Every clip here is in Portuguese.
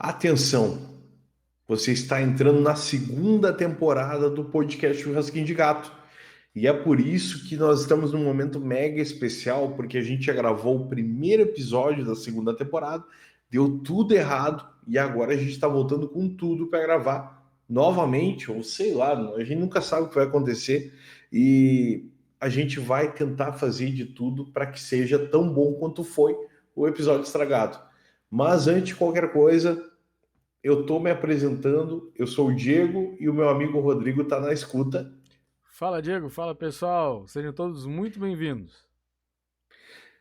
Atenção, você está entrando na segunda temporada do podcast Churrasquinho de Gato. E é por isso que nós estamos num momento mega especial, porque a gente já gravou o primeiro episódio da segunda temporada, deu tudo errado e agora a gente está voltando com tudo para gravar novamente, ou sei lá, a gente nunca sabe o que vai acontecer e a gente vai tentar fazer de tudo para que seja tão bom quanto foi o episódio estragado. Mas antes de qualquer coisa, eu estou me apresentando, eu sou o Diego e o meu amigo Rodrigo está na escuta. Fala, Diego. Fala, pessoal. Sejam todos muito bem-vindos.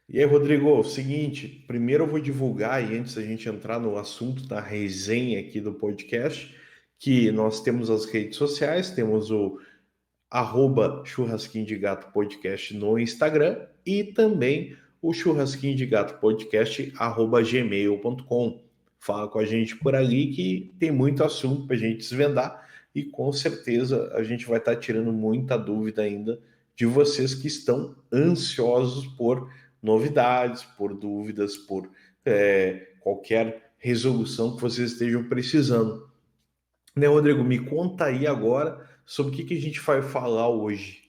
E aí, Rodrigo, seguinte, primeiro eu vou divulgar, e antes da gente entrar no assunto da resenha aqui do podcast, que nós temos as redes sociais, temos o Churrasquinho de Gato Podcast no Instagram e também o Churrasquinho de Gato Podcast @gmail.com. Fala com a gente por ali que tem muito assunto para a gente desvendar e com certeza a gente vai estar tirando muita dúvida ainda de vocês que estão ansiosos por novidades, por dúvidas, por qualquer resolução que vocês estejam precisando. Né, Rodrigo, me conta aí agora sobre o que a gente vai falar hoje.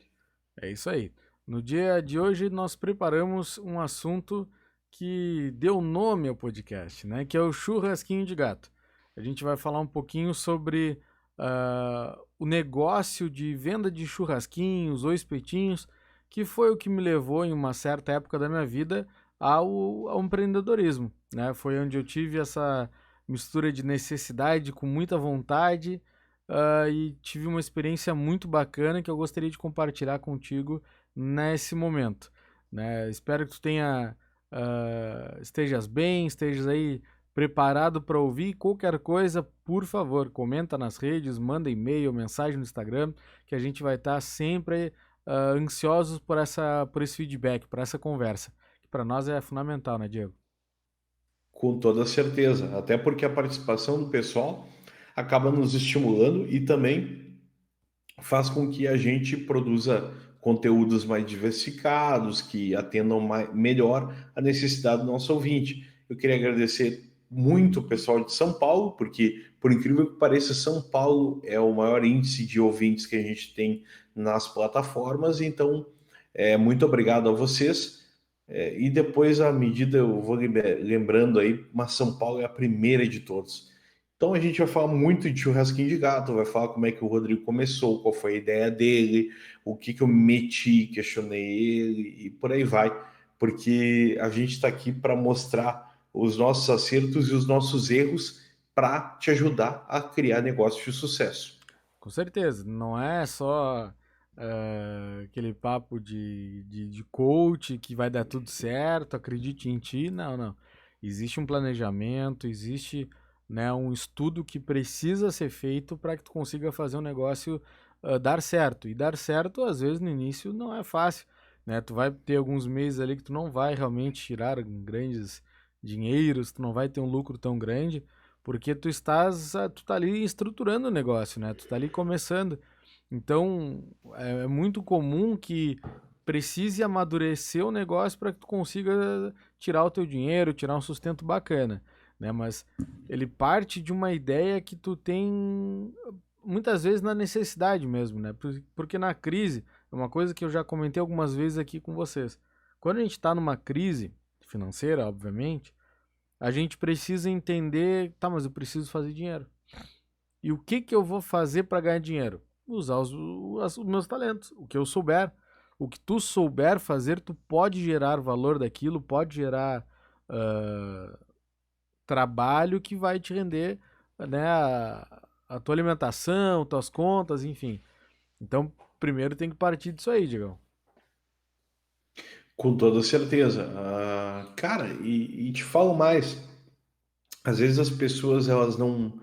É isso aí. No dia de hoje, nós preparamos um assunto que deu nome ao podcast, né? Que é o churrasquinho de gato. A gente vai falar um pouquinho sobre o negócio de venda de churrasquinhos ou espetinhos, que foi o que me levou, em uma certa época da minha vida, ao empreendedorismo, né? Foi onde eu tive essa mistura de necessidade com muita vontade, e tive uma experiência muito bacana que eu gostaria de compartilhar contigo nesse momento, né? Espero que tu estejas bem, estejas aí preparado para ouvir. Qualquer coisa, por favor, comenta nas redes, manda e-mail, mensagem no Instagram, que a gente vai estar sempre ansiosos por esse feedback, por essa conversa, que para nós é fundamental, né, Diego? Com toda certeza, até porque a participação do pessoal acaba nos estimulando e também faz com que a gente produza conteúdos mais diversificados, que atendam melhor a necessidade do nosso ouvinte. Eu queria agradecer muito o pessoal de São Paulo, porque, por incrível que pareça, São Paulo é o maior índice de ouvintes que a gente tem nas plataformas, então, muito obrigado a vocês. E depois, à medida, eu vou lembrando aí, mas São Paulo é a primeira de todos. Então a gente vai falar muito de churrasquinho de gato, vai falar como é que o Rodrigo começou, qual foi a ideia dele, o que que eu meti, questionei ele e por aí vai, porque a gente está aqui para mostrar os nossos acertos e os nossos erros para te ajudar a criar negócios de sucesso. Com certeza, não é só aquele papo de coach que vai dar tudo certo, acredite em ti. Não, não. Existe um planejamento, existe, né, um estudo que precisa ser feito para que tu consiga fazer um negócio dar certo. E dar certo, às vezes, no início não é fácil, né? Tu vai ter alguns meses ali que tu não vai realmente tirar grandes dinheiros, tu não vai ter um lucro tão grande, porque tu tá ali estruturando o negócio, né? Tu tá ali começando. Então, é muito comum que precise amadurecer o negócio para que tu consiga tirar o teu dinheiro, tirar um sustento bacana, né? Mas ele parte de uma ideia que tu tem muitas vezes na necessidade mesmo, né? Porque na crise, é uma coisa que eu já comentei algumas vezes aqui com vocês. Quando a gente está numa crise financeira, obviamente, a gente precisa entender, tá, mas eu preciso fazer dinheiro. E o que que eu vou fazer para ganhar dinheiro? Usar os meus talentos, o que eu souber. O que tu souber fazer, tu pode gerar valor daquilo, pode gerar ah, trabalho que vai te render, né, a tua alimentação, tuas contas, enfim. Então, primeiro tem que partir disso aí, Diegão. Com toda certeza. Cara, e te falo mais. Às vezes as pessoas elas não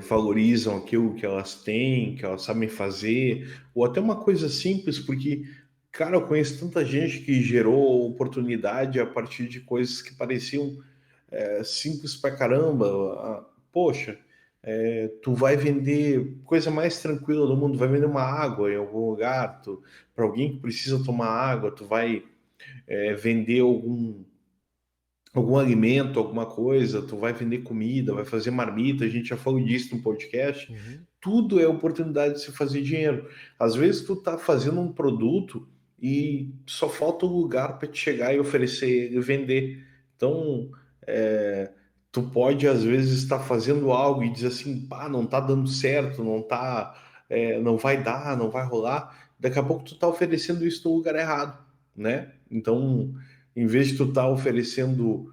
valorizam aquilo que elas têm, que elas sabem fazer, ou até uma coisa simples, porque, cara, eu conheço tanta gente que gerou oportunidade a partir de coisas que pareciam simples pra caramba. Poxa, tu vai vender coisa mais tranquila do mundo, vai vender uma água em algum lugar, para alguém que precisa tomar água, tu vai vender algum alimento, alguma coisa, tu vai vender comida, vai fazer marmita, a gente já falou disso no podcast. Uhum. Tudo é oportunidade de se fazer dinheiro. Às vezes tu tá fazendo um produto e só falta um lugar para te chegar e oferecer e vender. Então, é, tu pode às vezes estar fazendo algo e dizer assim, pá, não tá dando certo, não tá, não vai dar, não vai rolar. Daqui a pouco tu tá oferecendo isso no lugar errado, né? Então, em vez de tu estar oferecendo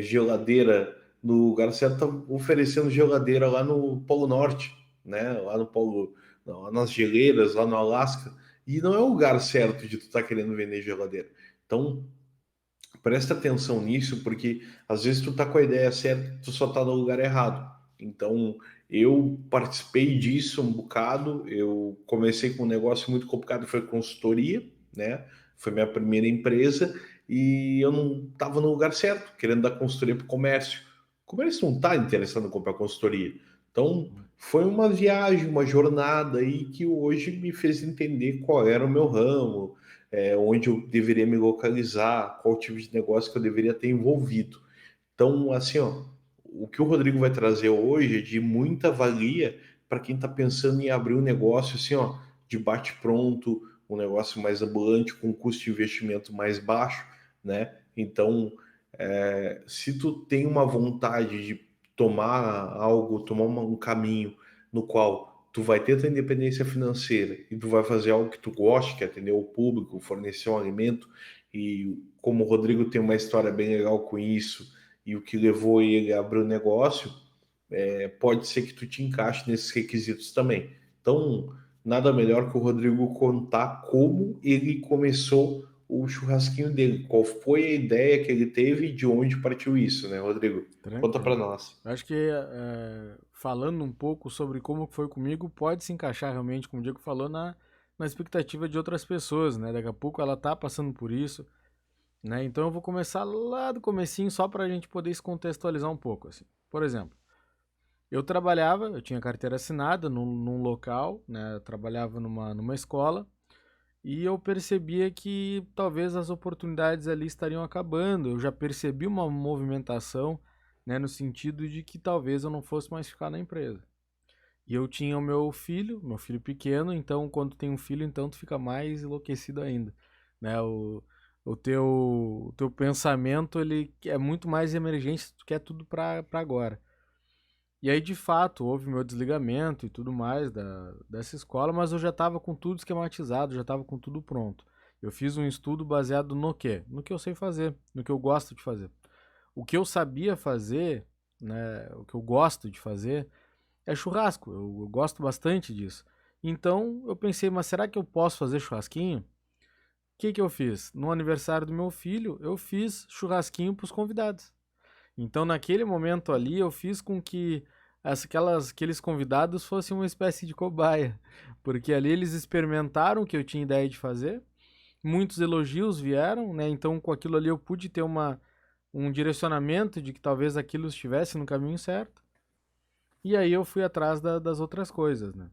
geladeira no lugar certo, tá oferecendo geladeira lá no Polo Norte, né? Lá no Polo, lá nas geleiras, lá no Alasca. E não é o lugar certo de tu estar querendo vender geladeira. Então, presta atenção nisso, porque às vezes tu tá com a ideia certa, tu só tá no lugar errado. Então, eu participei disso um bocado. Eu comecei com um negócio muito complicado, foi consultoria, né? Foi minha primeira empresa e eu não estava no lugar certo, querendo dar consultoria para o comércio. O comércio não está interessado em comprar consultoria. Então, foi uma viagem, uma jornada aí que hoje me fez entender qual era o meu ramo, onde eu deveria me localizar, qual tipo de negócio que eu deveria ter envolvido. Então, assim, ó, o que o Rodrigo vai trazer hoje é de muita valia para quem está pensando em abrir um negócio assim, ó, de bate-pronto, um negócio mais ambulante, com custo de investimento mais baixo, né? Então, se tu tem uma vontade de tomar algo, tomar um caminho no qual tu vai ter tua independência financeira e tu vai fazer algo que tu goste, que é atender o público, fornecer um alimento, e como o Rodrigo tem uma história bem legal com isso, e o que levou ele a abrir o negócio, pode ser que tu te encaixe nesses requisitos também. Então, nada melhor que o Rodrigo contar como ele começou o churrasquinho dele, qual foi a ideia que ele teve e de onde partiu isso, né, Rodrigo? Conta para Tranquilo. nós. Eu acho que falando um pouco sobre como foi comigo, pode se encaixar realmente, como o Diego falou, na expectativa de outras pessoas, né? Daqui a pouco ela tá passando por isso, né? Então eu vou começar lá do comecinho só para a gente poder se contextualizar um pouco, assim. Por exemplo, eu tinha carteira assinada num local, né? Eu trabalhava numa escola e eu percebia que talvez as oportunidades ali estariam acabando. Eu já percebi uma movimentação, né, no sentido de que talvez eu não fosse mais ficar na empresa. E eu tinha o meu filho pequeno, então quando tem um filho, então tu fica mais enlouquecido ainda, né? O teu pensamento ele é muito mais emergente, tu quer tudo para agora. E aí, de fato, houve meu desligamento e tudo mais dessa escola, mas eu já estava com tudo esquematizado, já estava com tudo pronto. Eu fiz um estudo baseado no quê? No que eu sei fazer, no que eu gosto de fazer. O que eu sabia fazer, né, o que eu gosto de fazer, é churrasco. Eu gosto bastante disso. Então, eu pensei, mas será que eu posso fazer churrasquinho? O que que eu fiz? No aniversário do meu filho, eu fiz churrasquinho para os convidados. Então, naquele momento ali, eu fiz com que aqueles convidados fossem uma espécie de cobaia, porque ali eles experimentaram o que eu tinha ideia de fazer, muitos elogios vieram, né? Então, com aquilo ali, eu pude ter um direcionamento de que talvez aquilo estivesse no caminho certo, e aí eu fui atrás das outras coisas, né?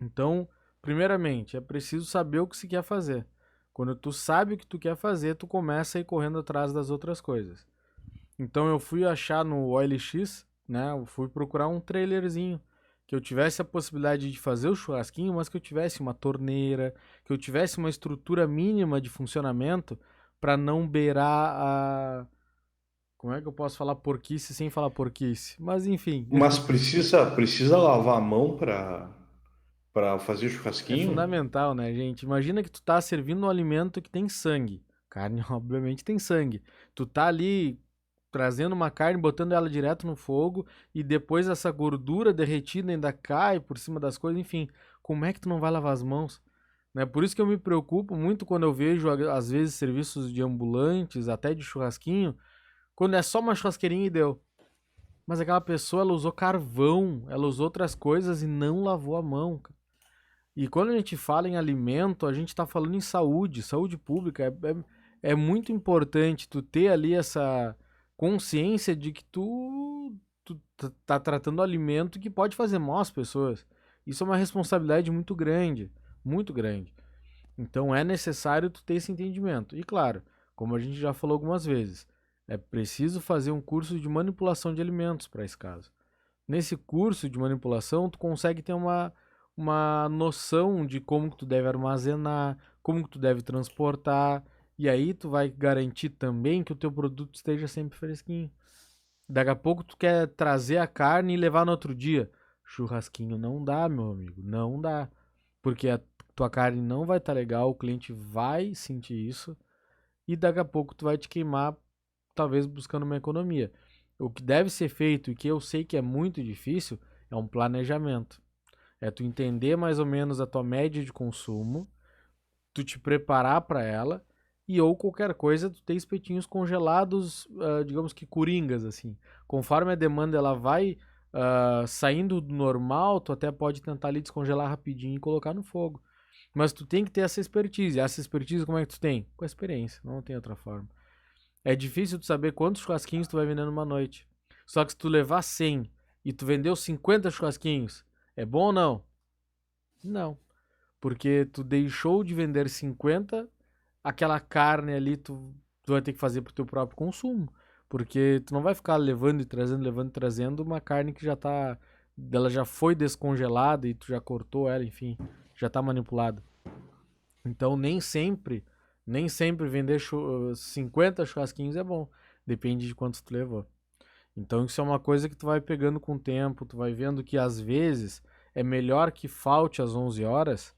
Então, primeiramente, é preciso saber o que se quer fazer. Quando tu sabe o que tu quer fazer, tu começa a ir correndo atrás das outras coisas. Então eu fui achar no OLX, né? Eu fui procurar um trailerzinho que eu tivesse a possibilidade de fazer o churrasquinho, mas que eu tivesse uma torneira, que eu tivesse uma estrutura mínima de funcionamento para não beirar a. Como é que eu posso falar porquice sem falar porquice? Mas enfim, Mas precisa lavar a mão para fazer é churrasquinho? fundamental, né, gente? Imagina que tu tá servindo um alimento que tem sangue. Carne, obviamente, tem sangue. Tu tá ali trazendo uma carne, botando ela direto no fogo e depois essa gordura derretida ainda cai por cima das coisas, enfim, como é que tu não vai lavar as mãos? Né? Por isso que eu me preocupo muito quando eu vejo, às vezes, serviços de ambulantes, até de churrasquinho, quando é só uma churrasqueirinha e deu. Mas aquela pessoa, ela usou carvão, ela usou outras coisas e não lavou a mão. E quando a gente fala em alimento, a gente está falando em saúde, saúde pública. É muito importante tu ter ali essa consciência de que tu tá tratando alimento que pode fazer mal às pessoas. Isso é uma responsabilidade muito grande, muito grande. Então é necessário tu ter esse entendimento. E claro, como a gente já falou algumas vezes, É preciso fazer um curso de manipulação de alimentos para esse caso. Nesse curso de manipulação, tu consegue ter uma noção de como que tu deve armazenar, como que tu deve transportar, e aí tu vai garantir também que o teu produto esteja sempre fresquinho. Daqui a pouco tu quer trazer a carne e levar no outro dia. Churrasquinho não dá, meu amigo, não dá. Porque a tua carne não vai estar legal, o cliente vai sentir isso e daqui a pouco tu vai te queimar, talvez buscando uma economia. O que deve ser feito e que eu sei que é muito difícil é um planejamento. É tu entender mais ou menos a tua média de consumo, tu te preparar para ela e ou qualquer coisa tu ter espetinhos congelados, digamos que coringas assim. Conforme a demanda ela vai saindo do normal, tu até pode tentar ali descongelar rapidinho e colocar no fogo. Mas tu tem que ter essa expertise. Essa expertise como é que tu tem? Com a experiência, não tem outra forma. É difícil tu saber quantos churrasquinhos tu vai vender numa noite. Só que se tu levar 100 e tu vendeu 50 churrasquinhos, é bom ou não? Não. Porque tu deixou de vender 50, aquela carne ali tu vai ter que fazer pro teu próprio consumo. Porque tu não vai ficar levando e trazendo uma carne que já tá. Ela já foi descongelada e tu já cortou ela, enfim, já tá manipulada. Então nem sempre vender 50 churrasquinhos é bom. Depende de quantos tu levou. Então isso é uma coisa que tu vai pegando com o tempo, tu vai vendo que às vezes é melhor que falte às 11 horas,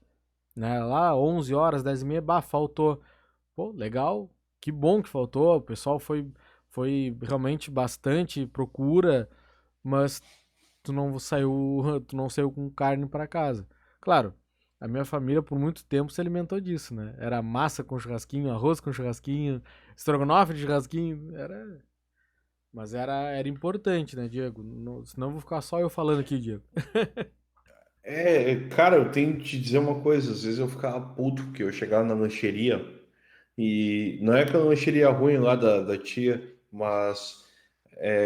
né? Lá 11 horas, 10 e meia, bah, faltou. Pô, legal, que bom que faltou, o pessoal foi realmente bastante procura, mas tu não saiu com carne para casa. Claro, a minha família por muito tempo se alimentou disso, né? Era massa com churrasquinho, arroz com churrasquinho, estrogonofe de churrasquinho, mas era importante, né, Diego? Senão eu vou ficar só eu falando aqui, Diego. Cara, eu tenho que te dizer uma coisa, às vezes eu ficava puto porque eu chegava na lancheria e não é aquela lancheria ruim lá da tia, mas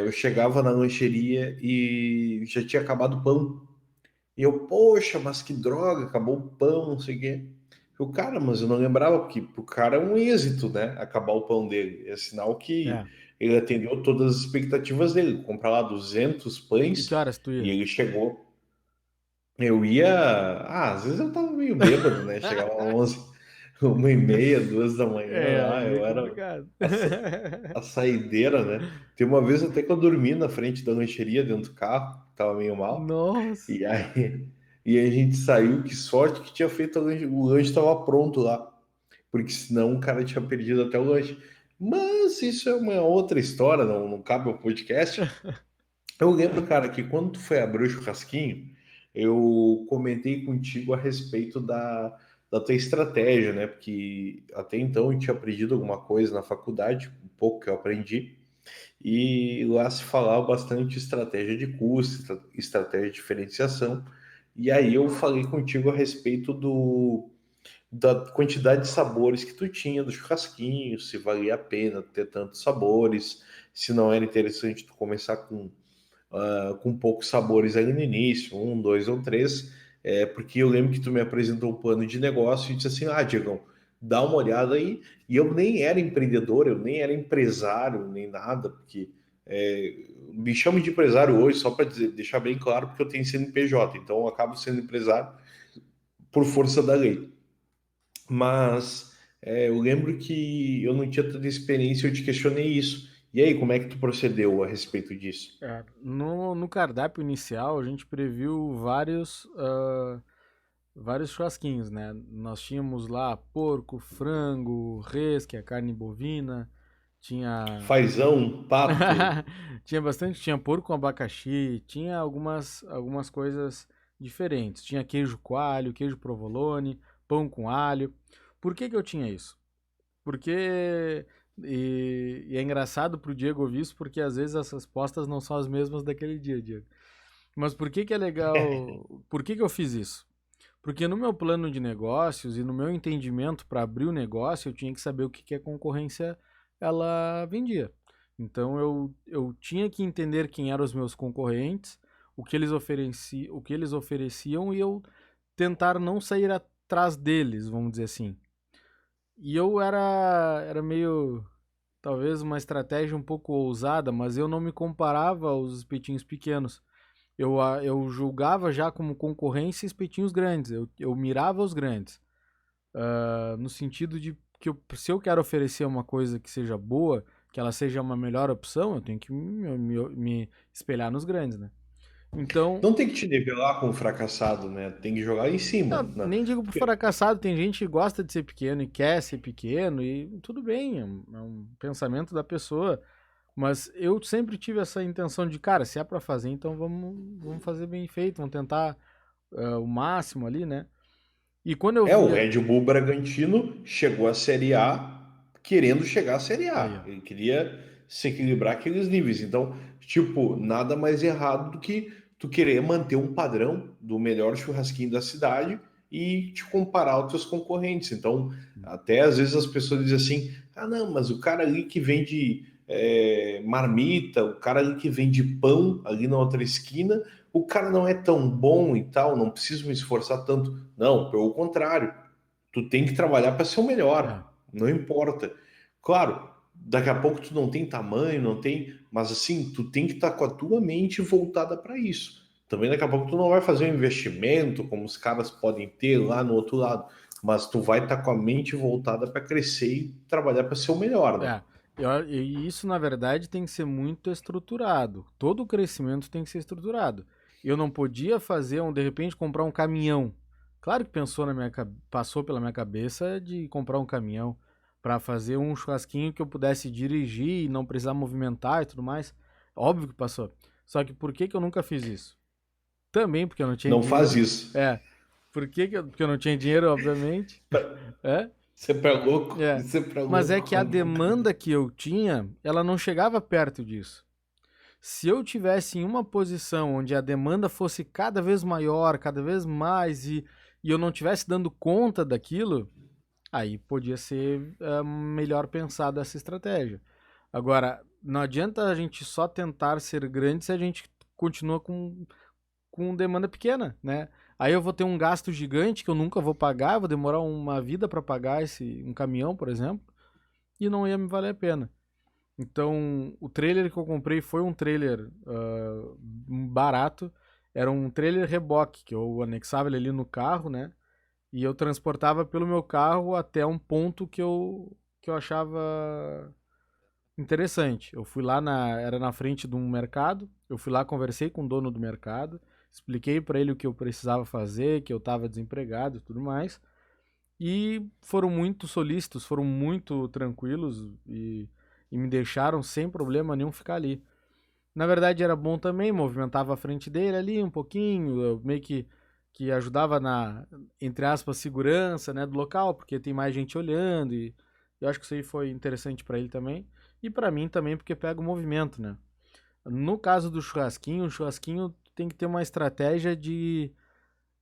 eu chegava na lancheria e já tinha acabado o pão. E eu, poxa, mas que droga, acabou o pão, não sei o quê. Eu, cara, mas eu não lembrava, porque pro cara é um êxito, né? Acabar o pão dele. É sinal que É. ele atendeu todas as expectativas dele. Comprar lá 200 E que pães horas tu e ia? ele chegou. Eu ia. Às vezes eu tava meio bêbado, né? Chegava às 11, 1h30, 2 da manhã É, lá. aí é Eu era complicado. a, sa- a saideira, né? Tem uma vez até que eu dormi na frente da lancheria, dentro do carro, tava meio mal. Nossa. E aí, e aí a gente saiu, que sorte que tinha feito o lanche estava pronto lá, porque senão o cara tinha perdido até o lanche. Mas isso é uma outra história, não cabe ao podcast. Eu lembro, cara, que quando tu foi abrir o churrasquinho, eu comentei contigo a respeito da tua estratégia, né? Porque até então eu tinha aprendido alguma coisa na faculdade, um pouco que eu aprendi, e lá se falava bastante estratégia de custo, estratégia de diferenciação. E aí eu falei contigo a respeito da quantidade de sabores que tu tinha do churrasquinho, se valia a pena ter tantos sabores, se não era interessante tu começar com poucos sabores ali no início, um, dois ou três, porque eu lembro que tu me apresentou um plano de negócio e disse assim, Diegão, dá uma olhada aí, e eu nem era empreendedor, eu nem era empresário, nem nada, porque me chamo de empresário hoje, só para deixar bem claro, porque eu tenho CNPJ, então eu acabo sendo empresário por força da lei. Mas eu lembro que eu não tinha tanta experiência, eu te questionei isso. E aí, como é que tu procedeu a respeito disso? É, no cardápio inicial, a gente previu vários churrasquinhos, né? Nós tínhamos lá porco, frango, res, que é carne bovina, tinha Fazão, pato. tinha bastante, tinha porco com abacaxi, tinha algumas coisas diferentes. Tinha queijo coalho, queijo provolone, pão com alho. Por que que eu tinha isso? Porque. E é engraçado pro Diego ouvir isso, porque às vezes as respostas não são as mesmas daquele dia, Diego. Mas por que que é legal? Por que que eu fiz isso? Porque no meu plano de negócios e no meu entendimento para abrir o negócio, eu tinha que saber o que que a concorrência ela vendia. Então eu tinha que entender quem eram os meus concorrentes, o que eles ofereciam e eu tentar não sair atrás deles, vamos dizer assim. E eu era meio. talvez uma estratégia um pouco ousada, mas eu não me comparava aos espetinhos pequenos. Eu julgava já como concorrência espetinhos grandes, eu mirava os grandes. No sentido de que se eu quero oferecer uma coisa que seja boa, que ela seja uma melhor opção, eu tenho que me espelhar nos grandes, né? Então, Não tem que te nivelar com o fracassado, né? Tem que jogar em cima, não, né? nem digo por Porque fracassado, tem gente que gosta de ser pequeno e quer ser pequeno, e tudo bem, é um pensamento da pessoa. Mas eu sempre tive essa intenção de, cara, se é pra fazer, então vamos fazer bem feito, vamos tentar o máximo ali, né? E quando eu o via. Red Bull Bragantino chegou à Série A querendo chegar à Série Aí, A. ó. Ele queria se equilibrar aqueles níveis. Então, tipo, nada mais errado do que tu querer manter um padrão do melhor churrasquinho da cidade e te comparar aos teus concorrentes. Então, até às vezes as pessoas dizem assim: ah, não, mas o cara ali que vende marmita, o cara ali que vende pão ali na outra esquina, o cara não é tão bom e tal, não preciso me esforçar tanto. Não, pelo contrário, tu tem que trabalhar para ser o É. melhor, não importa. Claro, daqui a pouco tu não tem tamanho, não tem, mas assim, tu tem que estar com a tua mente voltada para isso. Também daqui a pouco tu não vai fazer um investimento como os caras podem ter lá no outro lado, mas tu vai estar com a mente voltada para crescer e trabalhar para ser o melhor, né? É, e isso, na verdade, tem que ser muito estruturado. Todo o crescimento tem que ser estruturado. Eu não podia fazer, de repente, comprar um caminhão. Claro que passou pela minha cabeça de comprar um caminhão para fazer um churrasquinho que eu pudesse dirigir e não precisar movimentar e tudo mais. Óbvio que passou. Só que por que que eu nunca fiz isso? Também porque eu não tinha Não faz dinheiro. isso. É, porque eu não tinha dinheiro, obviamente. É, Isso é para louco, é. isso é para Mas é louco. que a demanda que eu tinha, ela não chegava perto disso. Se eu tivesse em uma posição onde a demanda fosse cada vez maior, cada vez mais, e eu não tivesse dando conta daquilo, aí podia ser melhor pensada essa estratégia. Agora, não adianta a gente só tentar ser grande se a gente continua com demanda pequena, né? Aí eu vou ter um gasto gigante que eu nunca vou pagar, vou demorar uma vida para pagar um caminhão, por exemplo, e não ia me valer a pena. Então, o trailer que eu comprei foi um trailer barato. Era um trailer reboque, que eu anexava ele ali no carro, né? E eu transportava pelo meu carro até um ponto que eu achava interessante. Eu fui lá era na frente de um mercado. Eu fui lá, conversei com o dono do mercado, expliquei para ele o que eu precisava fazer, que eu estava desempregado e tudo mais. E foram muito solícitos, foram muito tranquilos e me deixaram sem problema nenhum ficar ali. Na verdade era bom também, movimentava a frente dele ali um pouquinho, eu meio que ajudava na, entre aspas, segurança, né, do local, porque tem mais gente olhando e eu acho que isso aí foi interessante para ele também. E para mim também, porque pega o movimento, né? No caso do churrasquinho, o churrasquinho tem que ter uma estratégia de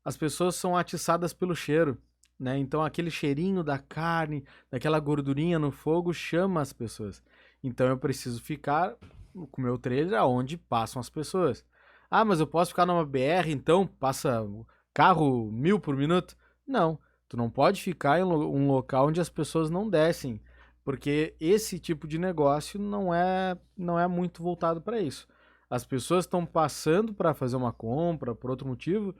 as pessoas são atiçadas pelo cheiro, né? Então aquele cheirinho da carne, daquela gordurinha no fogo chama as pessoas. Então eu preciso ficar com o meu trailer aonde passam as pessoas. Ah, mas eu posso ficar numa BR, então passa carro 1.000 por minuto? Não, tu não pode ficar em um local onde as pessoas não descem, porque esse tipo de negócio não é muito voltado para isso. As pessoas estão passando para fazer uma compra, por outro motivo,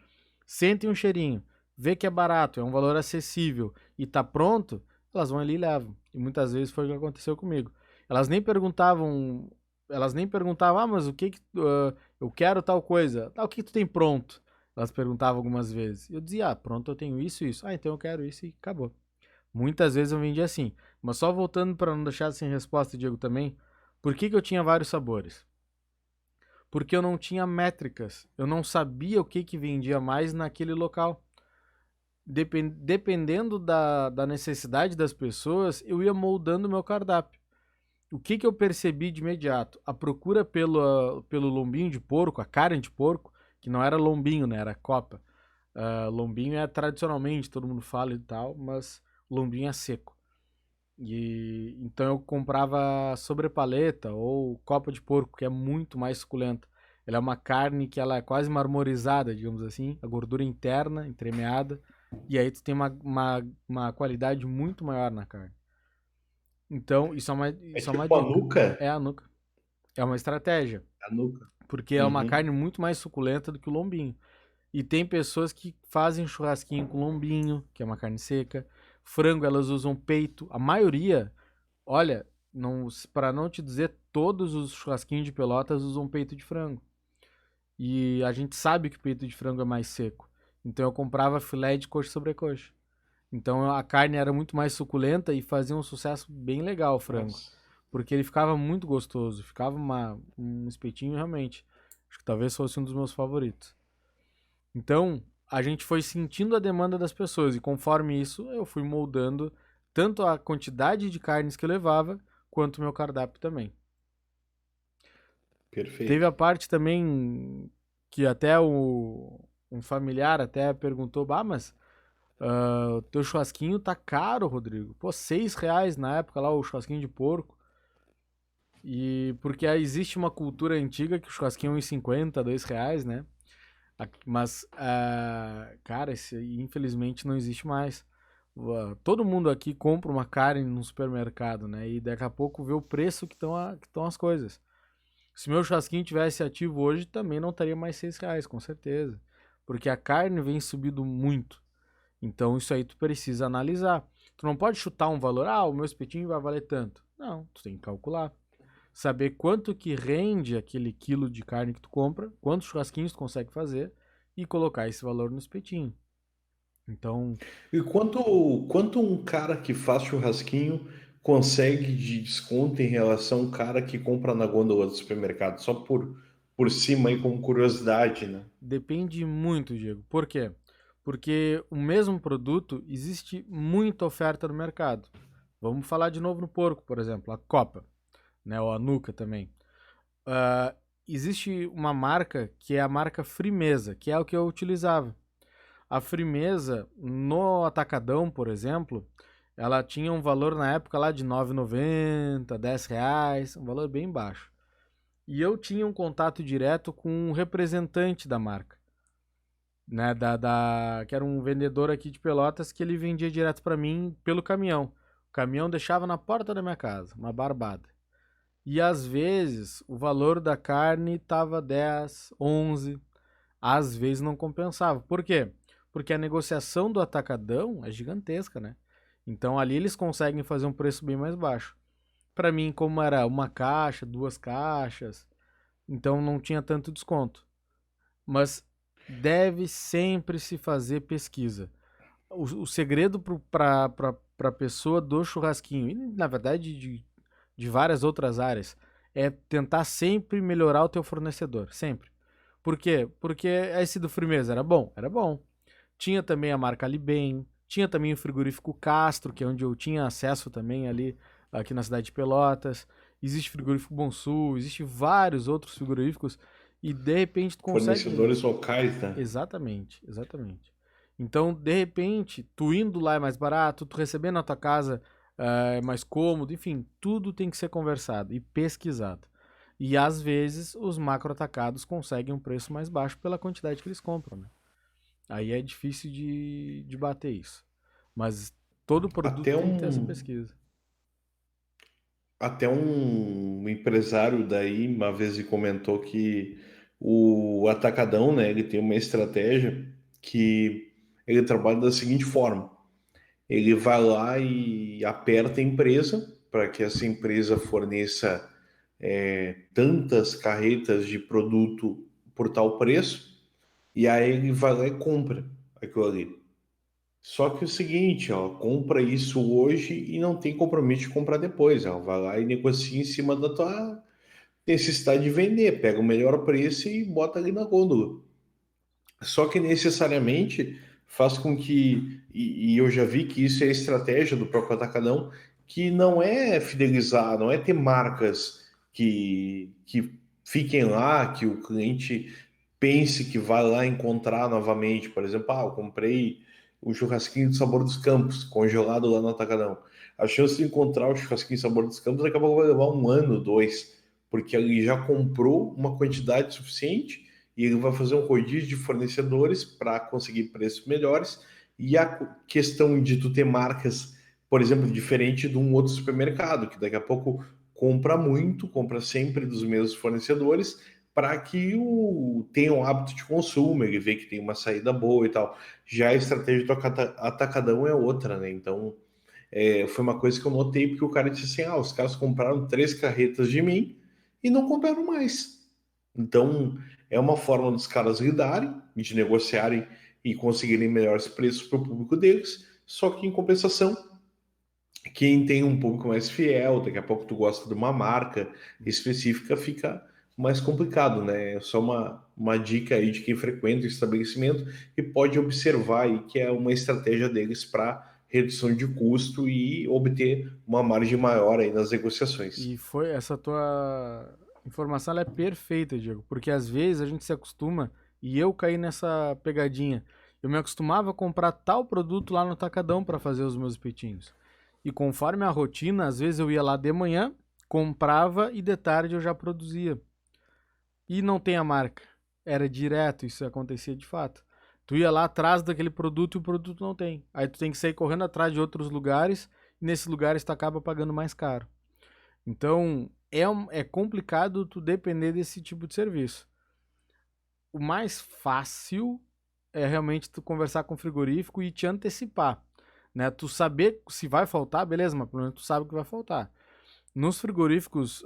sentem um cheirinho, vê que é barato, é um valor acessível e tá pronto, elas vão ali e levam. E muitas vezes foi o que aconteceu comigo. Elas nem perguntavam, ah, mas o que que eu quero tal coisa. Ah, o que que tu tem pronto? Elas perguntavam algumas vezes. Eu dizia, ah, pronto, eu tenho isso e isso. Ah, então eu quero isso e acabou. Muitas vezes eu vendia assim. Mas só voltando para não deixar sem resposta, Diego, também, por que que eu tinha vários sabores? Porque eu não tinha métricas. Eu não sabia o que que vendia mais naquele local. Dependendo da necessidade das pessoas, eu ia moldando o meu cardápio. O que que eu percebi de imediato? A procura pelo lombinho de porco, a carne de porco, que não era lombinho, né? Era copa. Lombinho é tradicionalmente, todo mundo fala e tal, mas lombinho é seco. E então eu comprava sobrepaleta ou copa de porco, que é muito mais suculenta. Ela é uma carne que ela é quase marmorizada, digamos assim, a gordura interna, entremeada, e aí tu tem uma qualidade muito maior na carne. Então, É isso é uma tipo a dica. nuca? É a nuca. É uma estratégia. A nuca. Porque é uma Uhum. carne muito mais suculenta do que o lombinho. E tem pessoas que fazem churrasquinho com lombinho, que é uma carne seca. Frango, elas usam peito. A maioria, olha, não, para não te dizer, todos os churrasquinhos de Pelotas usam peito de frango. E a gente sabe que o peito de frango é mais seco. Então eu comprava filé de coxa sobre coxa. Então a carne era muito mais suculenta e fazia um sucesso bem legal o frango. Nossa. Porque ele ficava muito gostoso. Ficava um espetinho realmente. Acho que talvez fosse um dos meus favoritos. Então a gente foi sentindo a demanda das pessoas. E conforme isso, eu fui moldando tanto a quantidade de carnes que eu levava, quanto o meu cardápio também. Teve Perfeito. a parte também que até um familiar até perguntou, bah, mas o teu churrasquinho tá caro, Rodrigo. Pô, R$ 6 na época lá, o churrasquinho de porco. E porque aí existe uma cultura antiga que o churrasquinho é R$ 1,50, R$ 2, né? Mas, cara, esse aí, infelizmente não existe mais. Todo mundo aqui compra uma carne no supermercado, né? E daqui a pouco vê o preço que estão as coisas. Se meu churrasquinho tivesse ativo hoje, também não estaria mais R$ 6, com certeza. Porque a carne vem subindo muito. Então isso aí tu precisa analisar. Tu não pode chutar um valor, o meu espetinho vai valer tanto. Não, tu tem que calcular. Saber quanto que rende aquele quilo de carne que tu compra, quantos churrasquinhos tu consegue fazer e colocar esse valor no espetinho. Então, E quanto um cara que faz churrasquinho consegue de desconto em relação ao cara que compra na gôndola do supermercado? Só por cima aí, como curiosidade, né? depende muito, Diego. Por quê? Porque o mesmo produto existe muita oferta no mercado. Vamos falar de novo no porco, por exemplo, a Copa, né, ou a Nuca também. Ah, existe uma marca que é a marca Frimeza, que é o que eu utilizava. A Frimeza, no Atacadão, por exemplo, ela tinha um valor na época lá de R$ 9,90, R$ 10, um valor bem baixo. E eu tinha um contato direto com um representante da marca, né, que era um vendedor aqui de Pelotas que ele vendia direto para mim pelo caminhão. O caminhão deixava na porta da minha casa, uma barbada. E às vezes o valor da carne estava 10, 11, às vezes não compensava. Por quê? Porque a negociação do atacadão é gigantesca, né? Então ali eles conseguem fazer um preço bem mais baixo. Para mim, como era uma caixa, duas caixas, então não tinha tanto desconto. Mas deve sempre se fazer pesquisa. O segredo para a pessoa do churrasquinho, e na verdade de várias outras áreas, é tentar sempre melhorar o teu fornecedor, sempre. Por quê? Porque esse do Frimeza era bom? Era bom. Tinha também a marca Libem, tinha também o frigorífico Castro, que é onde eu tinha acesso também ali, aqui na cidade de Pelotas. Existe frigorífico Bom Sul, existe vários outros frigoríficos e de repente tu consegue. Fornecedores locais, né? Exatamente, exatamente. Então, de repente, tu indo lá é mais barato, tu recebendo na tua casa é mais cômodo, enfim, tudo tem que ser conversado e pesquisado. E às vezes os macro atacados conseguem um preço mais baixo pela quantidade que eles compram, né? Aí é difícil de bater isso. Mas todo produto Até tem que ter essa um, pesquisa. até um empresário daí uma vez me comentou que o Atacadão, né, ele tem uma estratégia que ele trabalha da seguinte forma: ele vai lá e aperta a empresa para que essa empresa forneça tantas carretas de produto por tal preço, e aí ele vai lá e compra aquilo ali. Só que é o seguinte, ó, compra isso hoje e não tem compromisso de comprar depois. Ó, vai lá e negocia em cima da tua necessidade de vender, pega o melhor preço e bota ali na gôndola. Só que necessariamente faz com que, e eu já vi que isso é a estratégia do próprio Atacadão, que não é fidelizar, não é ter marcas que fiquem lá, que o cliente pense que vai lá encontrar novamente. Por exemplo, eu comprei o churrasquinho do Sabor dos Campos, congelado lá no Atacadão. A chance de encontrar o churrasquinho Sabor dos Campos daqui a pouco vai levar um ano, dois, porque ele já comprou uma quantidade suficiente e ele vai fazer um rodízio de fornecedores para conseguir preços melhores. E a questão de tu ter marcas Por exemplo, diferente de um outro supermercado, que daqui a pouco compra muito, compra sempre dos mesmos fornecedores, para que tenha um hábito de consumo, ele vê que tem uma saída boa e tal. Já a estratégia do atacadão é outra, né? Então, foi uma coisa que eu notei, porque o cara disse assim: os caras compraram 3 carretas de mim e não compraram mais. Então, é uma forma dos caras lidarem, de negociarem e conseguirem melhores preços para o público deles, só que em compensação, quem tem um público mais fiel, daqui a pouco tu gosta de uma marca específica, fica mais complicado, né? É só uma dica aí de quem frequenta o estabelecimento e pode observar aí que é uma estratégia deles para redução de custo e obter uma margem maior aí nas negociações. E foi essa tua informação, ela é perfeita, Diego, porque às vezes a gente se acostuma e eu caí nessa pegadinha. Eu me acostumava a comprar tal produto lá no Tacadão para fazer os meus espetinhos. E conforme a rotina, às vezes eu ia lá de manhã, comprava e de tarde eu já produzia. E não tem a marca. Era direto, isso acontecia de fato. Tu ia lá atrás daquele produto e o produto não tem. Aí tu tem que sair correndo atrás de outros lugares e nesses lugares tu acaba pagando mais caro. Então, é complicado tu depender desse tipo de serviço. O mais fácil é realmente tu conversar com o frigorífico e te antecipar, né? Tu saber se vai faltar, beleza, mas pelo menos tu sabe o que vai faltar. Nos frigoríficos,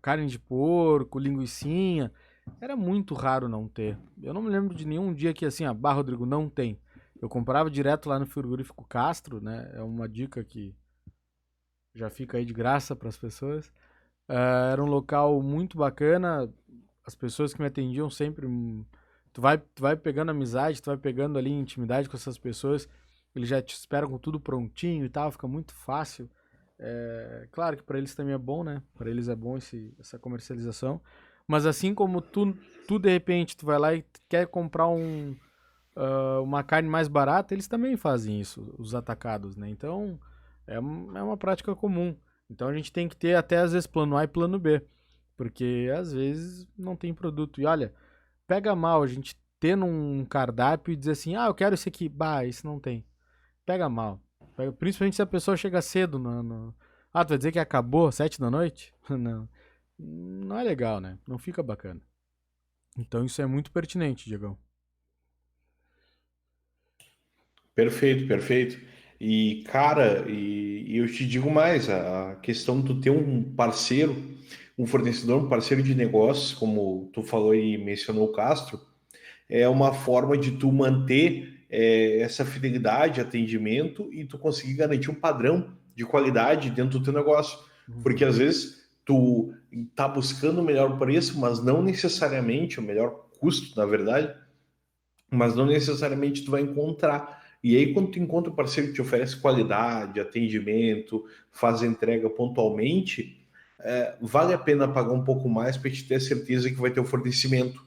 carne de porco, linguicinha, era muito raro não ter. Eu não me lembro de nenhum dia que assim, Rodrigo, não tem. Eu comprava direto lá no frigorífico Castro, né? É uma dica que já fica aí de graça para as pessoas. Era um local muito bacana. As pessoas que me atendiam sempre. Tu vai pegando amizade, tu vai pegando ali intimidade com essas pessoas. Eles já te esperam com tudo prontinho e tal, fica muito fácil. Claro que para eles também é bom, né? Para eles é bom essa comercialização. Mas assim como tu de repente, tu vai lá e quer comprar uma carne mais barata, eles também fazem isso, os atacados, né? Então, é uma prática comum. Então a gente tem que ter até às vezes plano A e plano B, porque às vezes não tem produto. E olha, pega mal a gente ter num cardápio e dizer assim, eu quero esse aqui, esse não tem. Pega mal. Principalmente se a pessoa chega cedo tu vai dizer que acabou 7 da noite? Não. Não é legal, né? Não fica bacana. Então isso é muito pertinente, Diegão. Perfeito, perfeito. E, cara, e eu te digo mais, a questão de tu ter um parceiro, um fornecedor, um parceiro de negócios, como tu falou e mencionou o Castro, é uma forma de tu manter essa fidelidade, atendimento e tu conseguir garantir um padrão de qualidade dentro do teu negócio. Porque Uhum. às vezes tu tá buscando o melhor preço, mas não necessariamente o melhor custo, na verdade, mas não necessariamente tu vai encontrar. E aí, quando tu encontra um parceiro que te oferece qualidade, atendimento, faz a entrega pontualmente, vale a pena pagar um pouco mais para te ter a certeza que vai ter o fornecimento.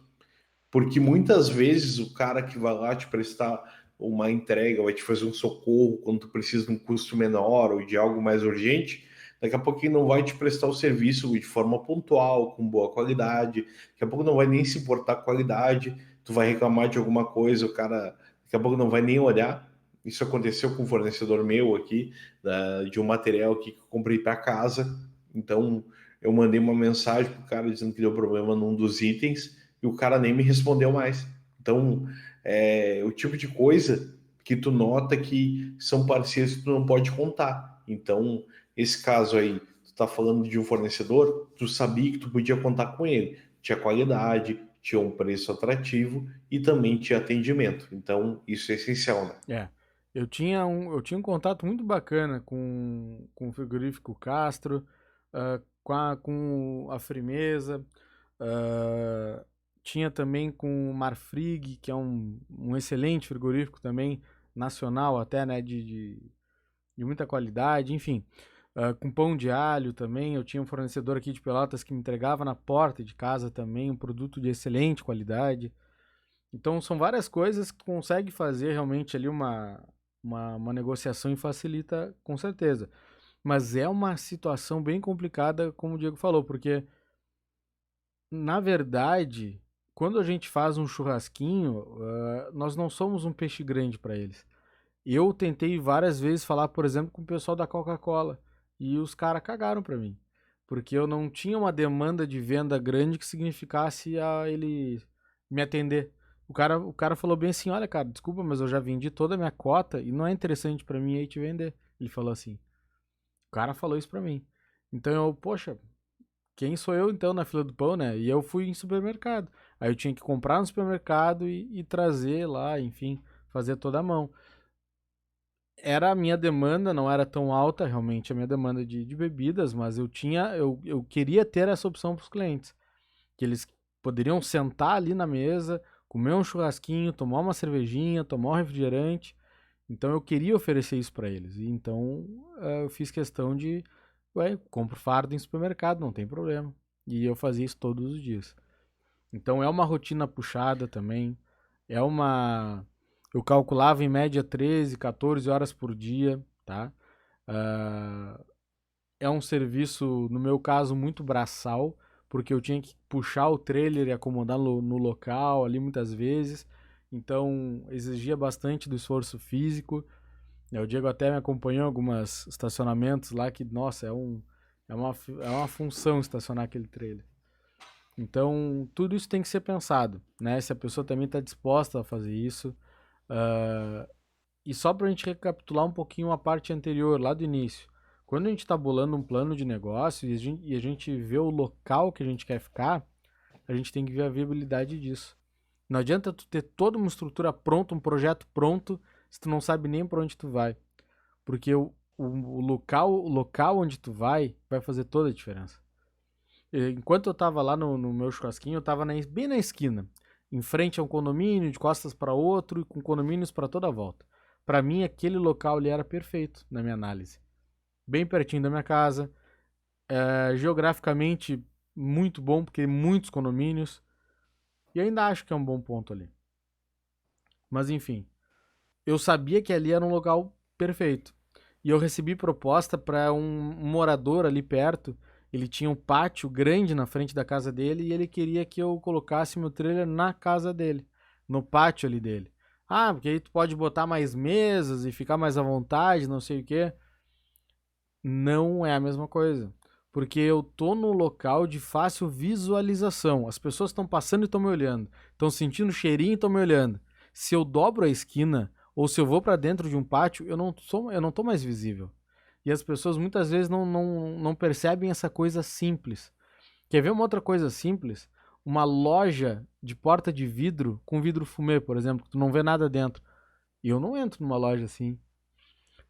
Porque muitas vezes o cara que vai lá te prestar uma entrega, vai te fazer um socorro quando tu precisa de um custo menor ou de algo mais urgente, daqui a pouco ele não vai te prestar o serviço de forma pontual, com boa qualidade, daqui a pouco não vai nem se importar com a qualidade, tu vai reclamar de alguma coisa, o cara daqui a pouco não vai nem olhar. Isso aconteceu com um fornecedor meu aqui, de um material aqui que eu comprei para casa. Então, eu mandei uma mensagem pro cara dizendo que deu problema num dos itens e o cara nem me respondeu mais. Então, o tipo de coisa que tu nota que são parceiros que tu não pode contar. Então, esse caso aí, tu tá falando de um fornecedor, tu sabia que tu podia contar com ele. Tinha qualidade, tinha um preço atrativo e também tinha atendimento. Então, isso é essencial, né? É. Eu tinha um contato muito bacana com o frigorífico Castro, com a Frimeza, ah, tinha também com o Marfrig, que é um excelente frigorífico também, nacional até, né, de muita qualidade, enfim. Com pão de alho também, eu tinha um fornecedor aqui de Pelotas que me entregava na porta de casa também, um produto de excelente qualidade. Então são várias coisas que consegue fazer realmente ali uma negociação e facilita com certeza. Mas é uma situação bem complicada, como o Diego falou, porque na verdade, quando a gente faz um churrasquinho, nós não somos um peixe grande para eles. Eu tentei várias vezes falar, por exemplo, com o pessoal da Coca-Cola e os caras cagaram pra mim, porque eu não tinha uma demanda de venda grande que significasse a ele me atender. O cara falou bem assim: olha, cara, desculpa, mas eu já vendi toda a minha cota e não é interessante pra mim aí te vender. Ele falou assim. O cara falou isso pra mim. Então eu, poxa, quem sou eu então na fila do pão, né? E eu fui em supermercado. Aí eu tinha que comprar no supermercado e trazer lá, enfim, fazer toda a mão. Era a minha demanda, não era tão alta realmente a minha demanda de bebidas, mas eu queria ter essa opção para os clientes, que eles poderiam sentar ali na mesa, comer um churrasquinho, tomar uma cervejinha, tomar um refrigerante. Então eu queria oferecer isso para eles. E então eu fiz questão de, ué, compro fardo em supermercado, não tem problema. E eu fazia isso todos os dias. Então é uma rotina puxada também. É uma. Eu calculava em média 13, 14 horas por dia, tá? Ah, é um serviço, no meu caso, muito braçal, porque eu tinha que puxar o trailer e acomodar no local ali muitas vezes. Então exigia bastante do esforço físico. O Diego até me acompanhou em alguns estacionamentos lá que, nossa, é uma função estacionar aquele trailer. Então, tudo isso tem que ser pensado, né? Se a pessoa também está disposta a fazer isso. Ah, e só para a gente recapitular um pouquinho a parte anterior, lá do início. Quando a gente está bolando um plano de negócio e a gente vê o local que a gente quer ficar, a gente tem que ver a viabilidade disso. Não adianta tu ter toda uma estrutura pronta, um projeto pronto, se tu não sabe nem para onde tu vai. Porque o local onde tu vai fazer toda a diferença. Enquanto eu tava lá no meu churrasquinho, eu tava bem na esquina, em frente a um condomínio, de costas para outro, e com condomínios para toda a volta. Para mim, aquele local ali era perfeito, na minha análise. Bem pertinho da minha casa, geograficamente muito bom, porque muitos condomínios, e ainda acho que é um bom ponto ali. Mas enfim, eu sabia que ali era um local perfeito. E eu recebi proposta para um morador ali perto. Ele tinha um pátio grande na frente da casa dele e ele queria que eu colocasse meu trailer na casa dele, no pátio ali dele. Ah, porque aí tu pode botar mais mesas e ficar mais à vontade, não sei o quê. Não é a mesma coisa. Porque eu tô no local de fácil visualização. As pessoas estão passando e estão me olhando. Estão sentindo o cheirinho e estão me olhando. Se eu dobro a esquina ou se eu vou para dentro de um pátio, eu não tô mais visível. E as pessoas muitas vezes não percebem essa coisa simples. Quer ver uma outra coisa simples? Uma loja de porta de vidro com vidro fumê, por exemplo, que tu não vê nada dentro. E eu não entro numa loja assim.